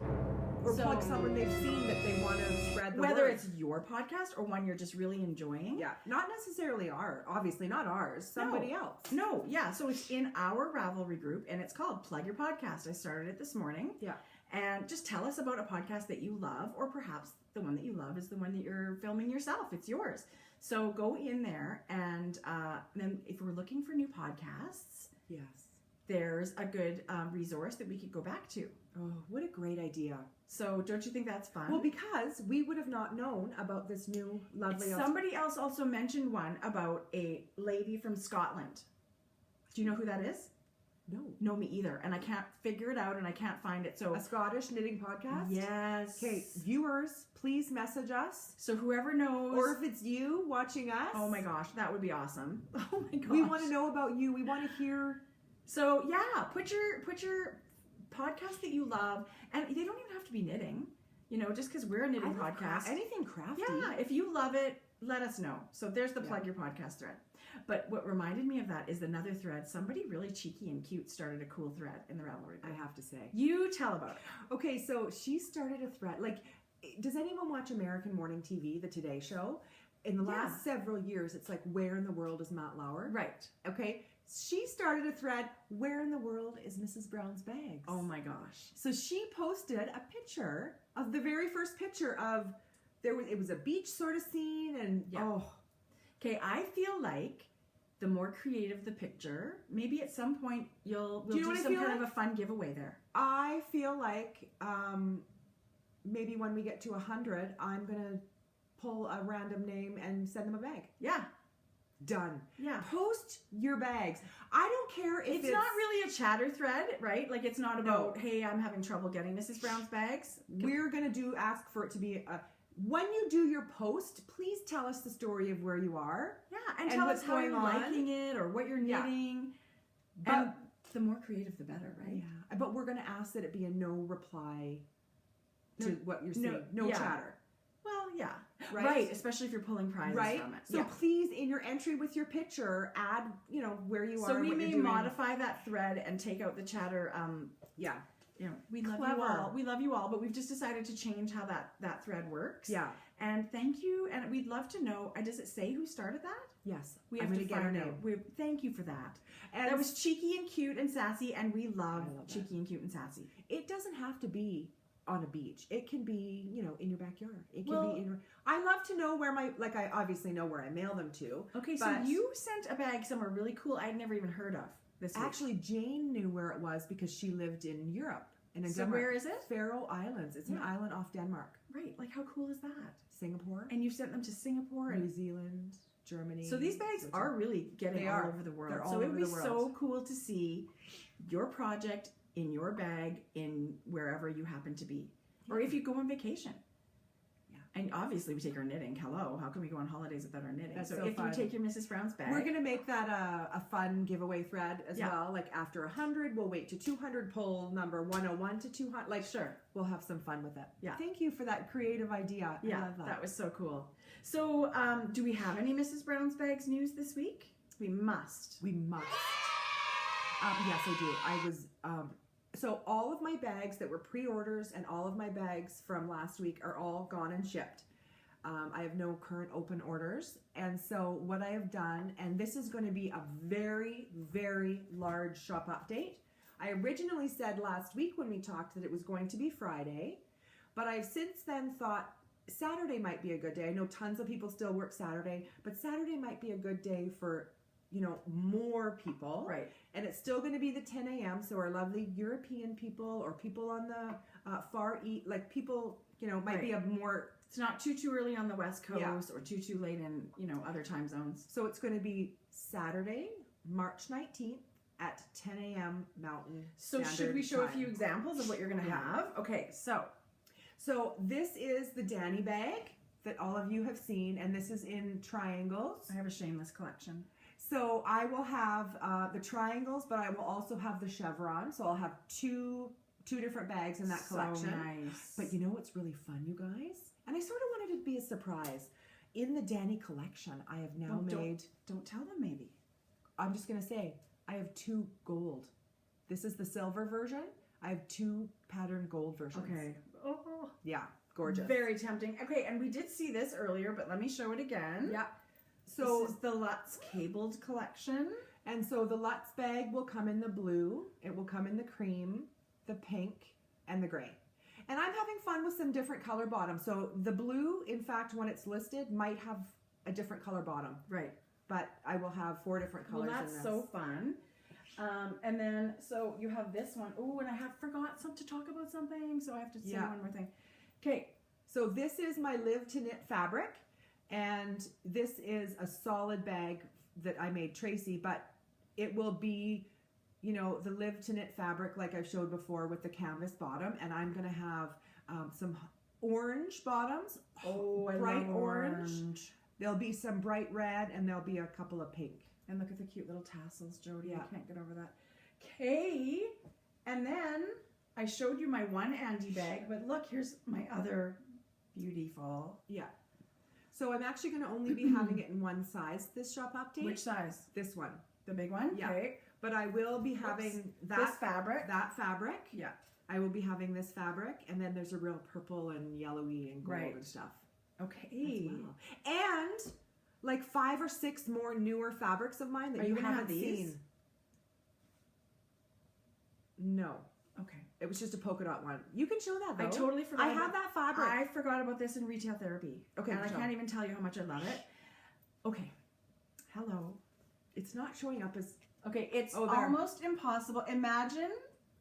Or plug someone they've seen that they want to spread the whether word. it's your podcast or one you're just really enjoying. Yeah, not necessarily obviously not ours, somebody else. No, yeah. So it's in our Ravelry group, and it's called Plug Your Podcast. I started it this morning. Yeah. And just tell us about a podcast that you love, or perhaps the one that you love is the one that you're filming yourself. It's yours. So go in there, and then if we're looking for new podcasts, yes, there's a good resource that we could go back to. Oh, what a great idea. So don't you think that's fun? Well, because we would have not known about this new lovely... Somebody else also mentioned one about a lady from Scotland. Do you know who that is? No. No, me either. And I can't figure it out, and I can't find it. So a Scottish knitting podcast? Yes. Okay, viewers, please message us. So whoever knows... Or if it's you watching us... Oh my gosh, that would be awesome. Oh my gosh. We want to know about you. We want to hear... So yeah, put your podcast that you love, and they don't even have to be knitting, just because we're a knitting podcast. Anything crafty. Yeah, if you love it, let us know. So there's the Plug Your Podcast thread. But what reminded me of that is another thread. Somebody really cheeky and cute started a cool thread in the Ravelry group. I have to say. You tell about it. Okay, so she started a thread. Does anyone watch American morning TV, the Today Show? In the last several years, it's like, where in the world is Matt Lauer? Right. Okay. She started a thread, where in the world is Mrs. Brown's Bags? Oh my gosh. So she posted a picture of the very first picture of, it was a beach sort of scene, and Okay, I feel like the more creative the picture, maybe at some point we'll do some kind of a fun giveaway there. I feel like maybe when we get to 100, I'm going to pull a random name and send them a bag. Yeah. Done. Yeah. Post your bags. I don't care if it's not really a chatter thread, right? Like it's not about, hey, I'm having trouble getting Mrs. Brown's bags. We're going to ask for it to be when you do your post, please tell us the story of where you are. Yeah, and tell us how you're liking it or what you're knitting. But and the more creative, the better, right? Yeah. But we're going to ask that it be a no reply to what you're saying. No chatter. Well, yeah. Right. Especially if you're pulling prizes from it. So please, in your entry with your picture, add, where you are. So we may modify that thread and take out the chatter. We love you all. We love you all, but we've just decided to change how that thread works. Yeah. And thank you. And we'd love to know, does it say who started that? Yes. We have to find out. Thank you for that. And that was cheeky and cute and sassy, and we love cheeky and cute and sassy. It doesn't have to be on a beach. It can be, in your backyard. It can be in your... I love to know where I obviously know where I mail them to. Okay, so you sent a bag somewhere really cool I'd never even heard of this week. Actually, Jane knew where it was because she lived in Europe. And in Denmark. Where is it? Faroe Islands. It's an island off Denmark. Right. Like, how cool is that? Singapore. And you sent them to Singapore. New Zealand, Germany. So these bags are really getting all over the world. So it would be so cool to see your project in your bag in wherever you happen to be. Yeah. Or if you go on vacation. Yeah. And obviously we take our knitting. Hello, how can we go on holidays without our knitting? That's so so if fun. you take your Mrs. Brown's bag, we're gonna make that a fun giveaway thread as well. Like after 100, we'll wait to 200, pull number 101 to 200. Like sure, we'll have some fun with it. Yeah. Thank you for that creative idea. Yeah, I love that. That was so cool. So, do we have any Mrs. Brown's bags news this week? We must. We must. Yes, I do. I was. So all of my bags that were pre-orders and all of my bags from last week are all gone and shipped. I have no current open orders. And so what I have done, and this is going to be a very, very large shop update. I originally said last week when we talked that it was going to be Friday, but I've since then thought Saturday might be a good day. I know tons of people still work Saturday, but Saturday might be a good day for, more people. Right. And it's still going to be the 10 a.m. So our lovely European people or people on the Far East, like people, might be a more... It's not too early on the West Coast or too late in, other time zones. So it's going to be Saturday, March 19th at 10 a.m. Mountain So Standard should we show Time. a few examples of what you're going to have? Okay, so this is the Danny bag that all of you have seen, and this is in triangles. I have a shameless collection. So I will have the triangles, but I will also have the chevron. So I'll have two different bags in that collection. So nice. But you know what's really fun, you guys? And I sort of wanted it to be a surprise. In the Danny collection, I have now made... Don't tell them maybe. I'm just going to say, I have 2 gold. This is the silver version. I have 2 patterned gold versions. Okay. Oh. Yeah, gorgeous. Very tempting. Okay, and we did see this earlier, but let me show it again. Yeah. So this is the Lutz Cabled collection. And so the Lutz bag will come in the blue. It will come in the cream, the pink, and the gray. And I'm having fun with some different color bottoms. So the blue, in fact, when it's listed, might have a different color bottom. Right. But I will have 4 different colors in this. That's so fun. And then, so you have this one. Oh, and I have forgot to talk about something, so I have to say one more thing. Okay. So this is my Live to Knit fabric, and this is a solid bag that I made Tracy, but it will be, the Live to Knit fabric like I've showed before with the canvas bottom, and I'm going to have some orange bottoms. Oh, I bright love orange. There'll be some bright red, and there'll be a couple of pink. And look at the cute little tassels, Jody. Yeah. I can't get over that. Okay. And then I showed you my one Andy bag, but look, here's my other beautiful. Yeah. So I'm actually going to only be having it in one size, this shop update. Which size? This one. The big one? Yeah. Okay. But I will be having this fabric. That fabric. Yeah. I will be having this fabric, and then there's a real purple and yellowy and gold and stuff. Okay. Well. And like 5 or 6 more newer fabrics of mine that you haven't seen. No. Okay. It was just a polka dot one. You can show that though. I totally forgot. I have that fabric. I forgot about this in retail therapy. Okay. And I can't even tell you how much I love it. Okay. Hello. It's not showing up as... Okay, it's almost impossible. Imagine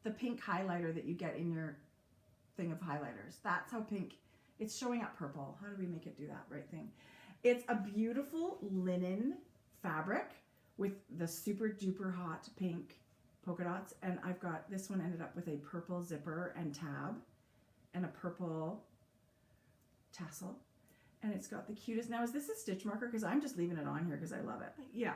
the pink highlighter that you get in your thing of highlighters. That's how pink... It's showing up purple. How do we make it do that right thing? It's a beautiful linen fabric with the super duper hot pink polka dots. And I've got, this one ended up with a purple zipper and tab and a purple tassel. And it's got the cutest... Now, is this a stitch marker? Because I'm just leaving it on here because I love it. Yeah.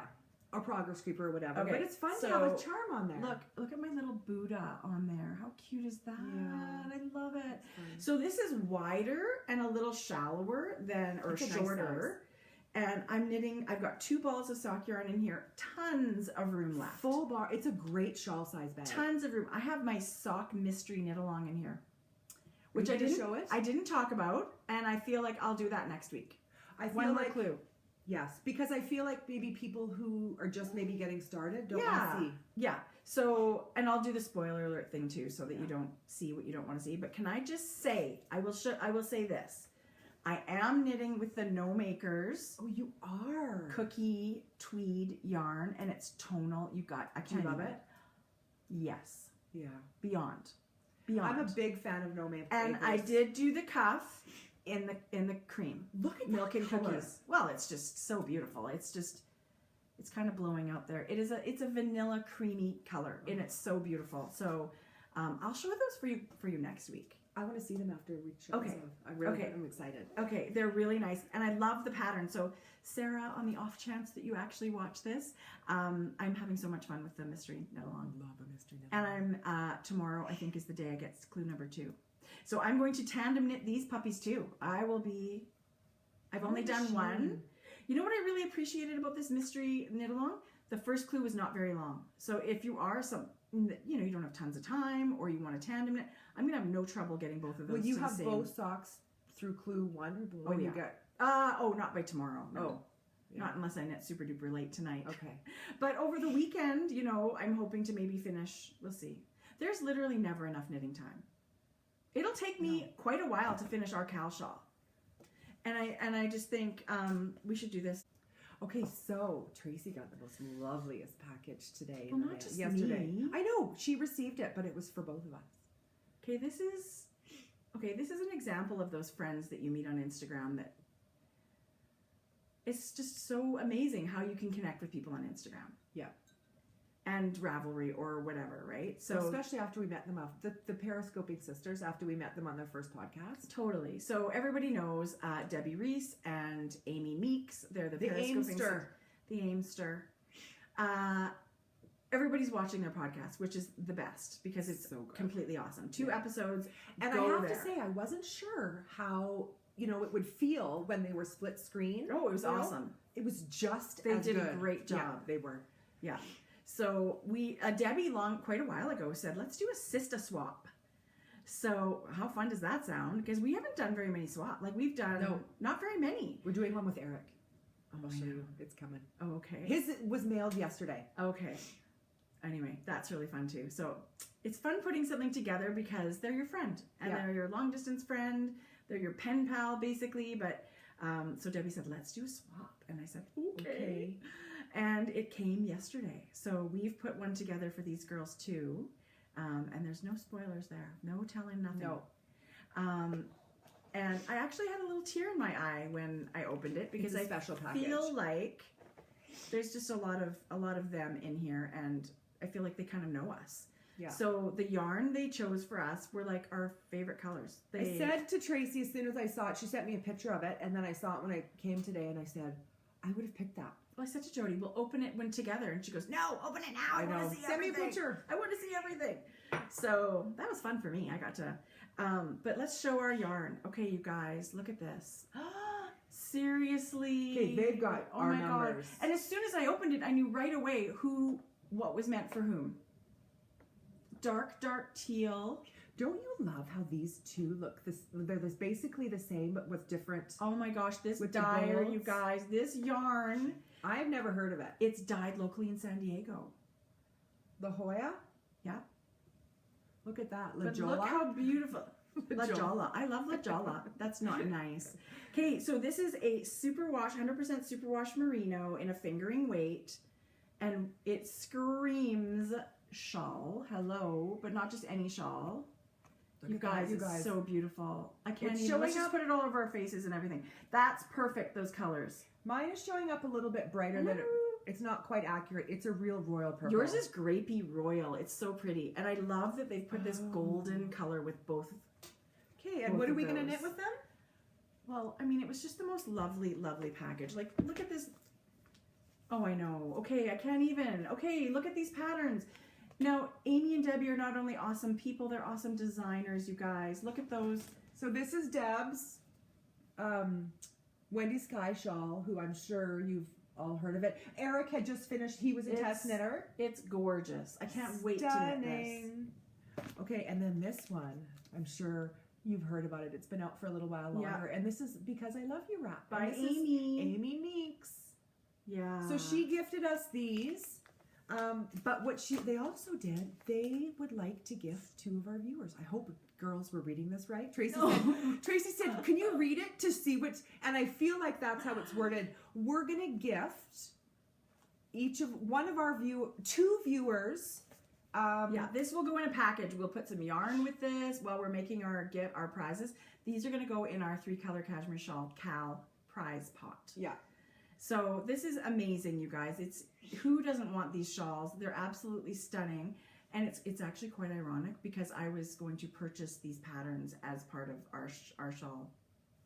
Or progress creeper or whatever. Okay, but it's fun to have a charm on there. Look at my little Buddha on there. How cute is that? Yeah. I love it. So this is wider and a little shallower than, or shorter. And I'm knitting, I've got 2 balls of sock yarn in here. Tons of room left. Full bar. It's a great shawl size bag. Tons of room. I have my sock mystery knit along in here. Which I didn't talk about, and I feel like I'll do that next week. I feel One more like clue. Yes, because I feel like maybe people who are just maybe getting started don't want to see. Yeah. So, and I'll do the spoiler alert thing too, so that you don't see what you don't want to see. But can I just say, I will say this. I am knitting with the No Makers. Oh, you are. Cookie tweed yarn, and it's tonal. I can't love it. Yes. Yeah. Beyond. I'm a big fan of No Makers. And I did do the cuff in the cream. Look at milk and color. cookies. Well, it's just so beautiful. It's kind of blowing out there. It's a vanilla creamy color, and it's so beautiful. So I'll show those for you next week. I want to see them after we show them. I'm excited. Okay, they're really nice, and I love the pattern. So, Sarah, on the off chance that you actually watch this, I'm having so much fun with the mystery knit along. I love a mystery knit. And I'm tomorrow, I think, is the day I get clue number 2. So I'm going to tandem knit these puppies too. I've only done one. You know what I really appreciated about this mystery knit along? The first clue was not very long. So if you are you don't have tons of time, or you want to tandem knit, I'm gonna have no trouble getting both of those. Will you have both socks through clue 1 when you get? Not by tomorrow. No. Oh. Yeah. Not unless I knit super duper late tonight. Okay. But over the weekend, I'm hoping to maybe finish. We'll see. There's literally never enough knitting time. It'll take me quite a while to finish our cow shawl. And I just think we should do this. Okay, so Tracy got the most loveliest package today. Well, not just yesterday. me. I know she received it, but it was for both of us. Okay, this is an example of those friends that you meet on Instagram that it's just so amazing how you can connect with people on Instagram. Yeah. And Ravelry or whatever, right? So especially after we met them the Periscoping sisters, after we met them on their first podcast. Totally. So everybody knows Debbie Reese and Amy Meeks. They're the Aimster. The Aimster. Everybody's watching their podcast, which is the best because it's so completely awesome. 2 episodes. And I have to say, I wasn't sure how it would feel when they were split screen. Oh, it was awesome. It was just they as did good. A great job. Yeah, they were. Yeah. So Debbie quite a while ago said, let's do a Sista swap. So how fun does that sound? Because we haven't done very many swap. Like we've done not very many. We're doing one with Eric. I'll show you. It's coming. Oh, okay. His was mailed yesterday. Okay. Anyway, that's really fun too. So it's fun putting something together because they're your friend and they're your long distance friend. They're your pen pal basically. But so Debbie said, let's do a swap. And I said, okay. And it came yesterday. So we've put one together for these girls too. And there's no spoilers there. No telling nothing. No. And I actually had a little tear in my eye when I opened it because I feel like there's just a lot of them in here, and I feel like they kind of know us. Yeah. So the yarn they chose for us were like our favorite colors. I said to Tracy as soon as I saw it, she sent me a picture of it, and then I saw it when I came today, and I said, I would have picked that. Well, I said to Jody, we'll open it when together. And she goes, no, open it now. I want to see Send everything. me a picture. I want to see everything. So that was fun for me. I got to, but let's show our yarn. Okay, you guys, look at this. Seriously. Okay, they've got our numbers. God. And as soon as I opened it, I knew right away what was meant for whom. Dark teal. Don't you love how these two look? They're basically the same, but with different. Oh my gosh, this dyer, you guys, this yarn. I've never heard of it. It's dyed locally in San Diego. La Jolla? Yeah. Look at that. But look how beautiful. La Jolla. I love La Jolla. That's not nice. Okay, so this is a superwash, 100% superwash merino in a fingering weight, and it screams shawl. Hello, but not just any shawl. You guys, it's so beautiful. I can't even. Let's just put it all over our faces and everything. That's perfect, those colors. Mine is showing up a little bit brighter than it's not quite accurate. It's a real royal purple. Yours is grapey royal. It's so pretty. And I love that they've put this golden color with both. Okay, and what are we going to knit with them? Well, I mean, it was just the most lovely, lovely package. Like, look at this. Oh, I know. Okay, I can't even. Okay, look at these patterns. Now, Amy and Debbie are not only awesome people, they're awesome designers, you guys. Look at those. So this is Deb's Wendy Sky shawl, who I'm sure you've all heard of it. Eric had just finished. He was a test knitter. It's gorgeous. I can't wait to knit this. Okay, and then this one, I'm sure you've heard about it. It's been out for a little while longer. Yeah. And this is Because I Love You wrap. By Amy. Amy Meeks. Yeah. So she gifted us these. But what they also did, they would like to gift 2 of our viewers. I hope girls were reading this right. Tracy said, can you read it to see which, and I feel like that's how it's worded. We're going to gift one of our 2 viewers. Yeah, this will go in a package. We'll put some yarn with this while we're making our prizes. These are going to go in our 3-color cashmere shawl Cal prize pot. Yeah. So this is amazing, you guys. Who doesn't want these shawls? They're absolutely stunning. And it's actually quite ironic because I was going to purchase these patterns as part of our shawl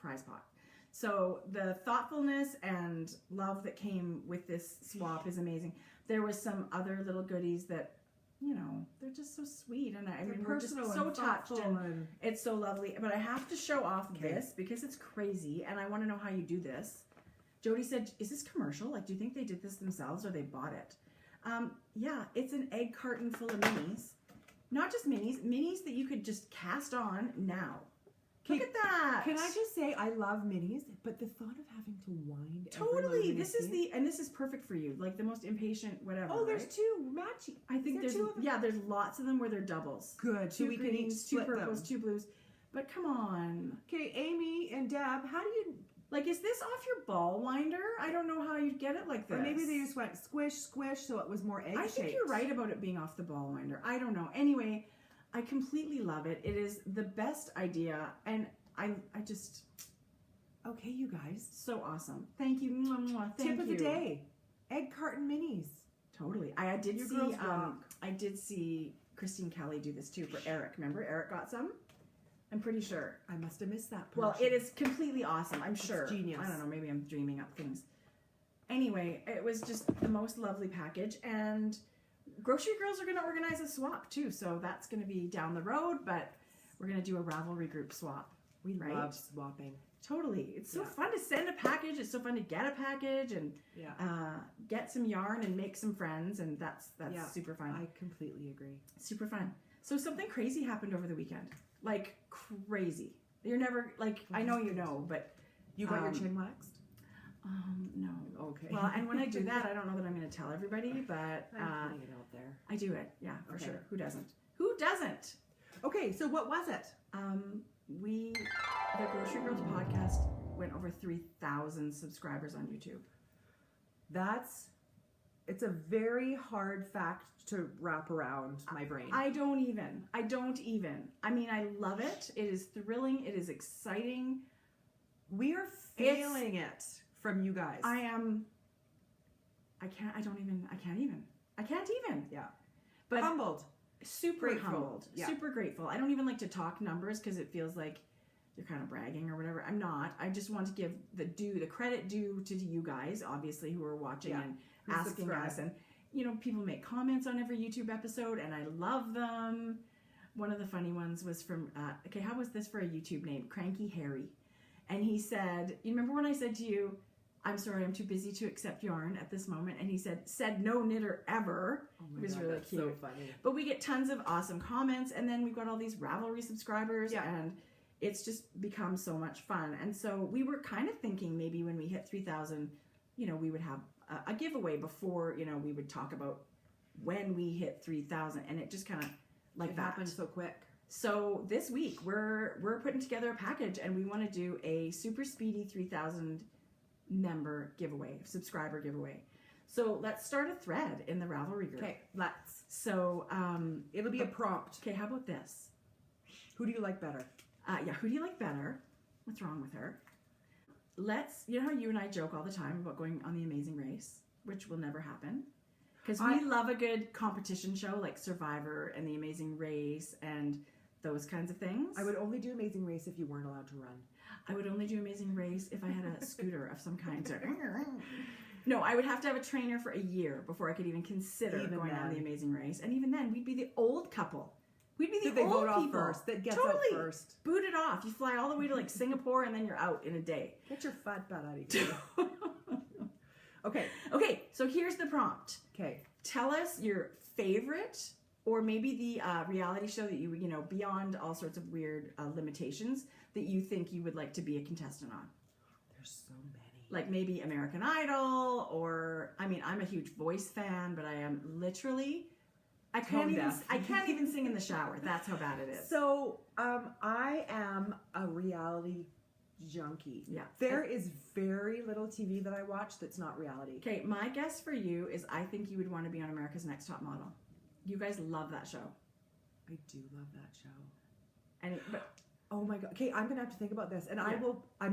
prize pot. So the thoughtfulness and love that came with this swap is amazing. There was some other little goodies that, you know, they're just so sweet, and I mean, we're just so touched, and it's so lovely. But I have to show off this because it's crazy, and I want to know how you do this. Jody said, "Is this commercial? Like, do you think they did this themselves or they bought it?" Yeah, it's an egg carton full of minis, not just minis that you could just cast on now. Look at that! Can I just say I love minis, but the thought of having to wind totally. This is perfect for you, like the most impatient whatever. Oh, there's two matching. I think there's there's lots of them where they're doubles. Good. Two so we greens, can 2 purples, 2 blues. But come on. Okay, Amy and Deb, how do you like? Is this off your ball winder? I don't know how you'd get it like this. Or maybe they just went squish, squish, so it was more egg-shaped. I think you're right about it being off the ball winder. I don't know. Anyway, I completely love it. It is the best idea, and I just... Okay, you guys. So awesome. Thank you. Thank Tip you. of the day. Egg carton minis. Totally. I did see Christine Kelly do this too for Eric. Remember, Eric got some? I'm pretty sure. I must have missed that part. Well, it is completely awesome. I'm sure. It's genius. I don't know. Maybe I'm dreaming up things. Anyway, it was just the most lovely package. And Grocery Girls are going to organize a swap too. So that's going to be down the road. But we're going to do a Ravelry group swap. We love swapping. Totally. It's so fun to send a package. It's so fun to get a package and get some yarn and make some friends. And that's super fun. I completely agree. Super fun. So something crazy happened over the weekend. Like crazy. You're never like, I know you know, but. You got your chin waxed? No. Okay. Well, and when I do that, I don't know that I'm going to tell everybody, but. I'm putting it out there. I do it. Yeah, for sure. Who doesn't? Who doesn't? Okay, so what was it? The Grocery Girls podcast went over 3,000 subscribers on YouTube. It's a very hard fact to wrap around my brain. I don't even. I mean, I love it. It is thrilling. It is exciting. We are feeling it from you guys. I can't even. Yeah. But humbled. Super grateful. Humbled. Yeah. Super grateful. I don't even like to talk numbers because it feels like you're kind of bragging or whatever. I'm not. I just want to give the credit due to you guys, obviously, who are watching and asking us. And, you know, people make comments on every YouTube episode, and I love them. One of the funny ones was from, how was this for a YouTube name? Cranky Harry. And he said, you remember when I said to you, I'm sorry, I'm too busy to accept yarn at this moment. And he said no knitter ever. Oh my it was God, really that's cute. so funny. But we get tons of awesome comments, and then we've got all these Ravelry subscribers, and it's just become so much fun. And so we were kind of thinking maybe when we hit 3,000, you know, we would have a giveaway before, you know, we would talk about when we hit 3,000, and it just kind of like that happened so quick. So this week we're putting together a package, and we want to do a super speedy 3,000 member giveaway, subscriber giveaway. So let's start a thread in the Ravelry group. Okay, let's. So it'll be a prompt. Okay, how about this? Who do you like better? Who do you like better? What's wrong with her? You know how you and I joke all the time about going on The Amazing Race, which will never happen? Because we love a good competition show like Survivor and The Amazing Race and those kinds of things. I would only do Amazing Race if you weren't allowed to run. I would only do Amazing Race if I had a scooter of some kind. No, I would have to have a trainer for a year before I could even consider going on The Amazing Race. And even then, we'd be the old couple. We'd be the old people first. That gets out first. Boot it off. You fly all the way to like Singapore, and then you're out in a day. Get your fat butt out of here. Okay, so here's the prompt. Okay. Tell us your favorite, or maybe the reality show that you know, beyond all sorts of weird limitations, that you think you would like to be a contestant on. There's so many. Like maybe American Idol, or, I mean, I'm a huge Voice fan, but I am literally... I can't even sing in the shower. That's how bad it is. So, I am a reality junkie. Yeah. There is very little TV that I watch that's not reality. Okay, my guess for you is I think you would want to be on America's Next Top Model. You guys love that show. I do love that show. But oh my God. Okay, I'm going to have to think about this. And I'm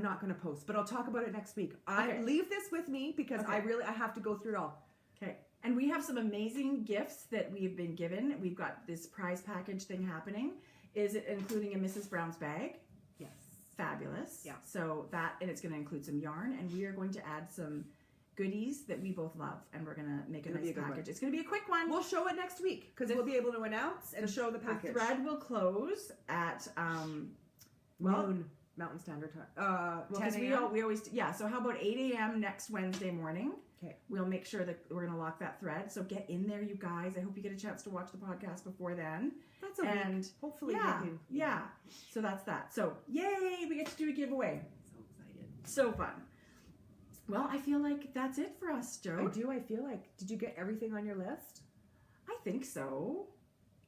not going to post, but I'll talk about it next week. Okay. Leave this with me because I have to go through it all. Okay. And we have some amazing gifts that we've been given. We've got this prize package thing happening. Is it including a Mrs. Brown's bag? Yes. Fabulous. Yeah. So that, and it's going to include some yarn, and we are going to add some goodies that we both love, and we're going to make a nice package. It's going to be a quick one. We'll show it next week because we'll be able to announce and show the package. The thread will close at noon Mountain Standard Time. 10 a.m. we always so how about 8 a.m. next Wednesday morning? Okay. We'll make sure that we're going to lock that thread. So get in there, you guys. I hope you get a chance to watch the podcast before then. That's a week. Hopefully. Yeah. So that's that. So yay, we get to do a giveaway. So excited. So fun. Well, I feel like that's it for us, Jo. I feel like. Did you get everything on your list? I think so.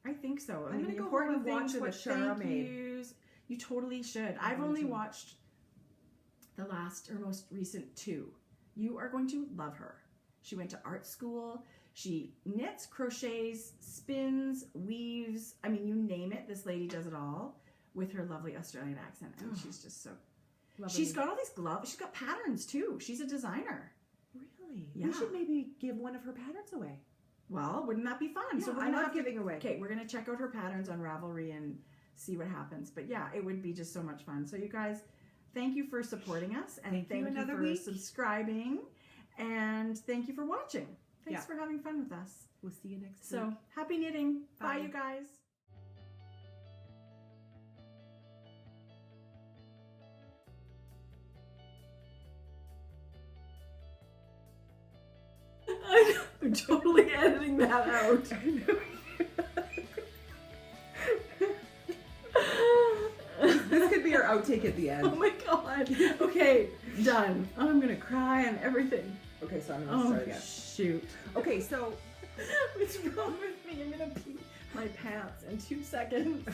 I mean, going to go home and watch what Shara made. You totally should. I've only watched the most recent 2. You are going to love her. She went to art school. She knits, crochets, spins, weaves. I mean, you name it. This lady does it all with her lovely Australian accent. And she's just so... Lovely. She's got all these gloves. She's got patterns, too. She's a designer. Really? Yeah. We should maybe give one of her patterns away. Well, wouldn't that be fun? Yeah, so I love giving away. Okay, we're going to check out her patterns on Ravelry and see what happens. But yeah, it would be just so much fun. So you guys... Thank you for supporting us, and thank you for subscribing, and thank you for watching. Thanks for having fun with us. We'll see you next week. So, happy knitting. Bye, you guys. I'm totally editing that out. This could be our outtake at the end. Oh my god. Okay, done. I'm gonna cry and everything. Okay, so I'm gonna start again. Shoot. Okay, so what's wrong with me? I'm gonna pee my pants in 2 seconds.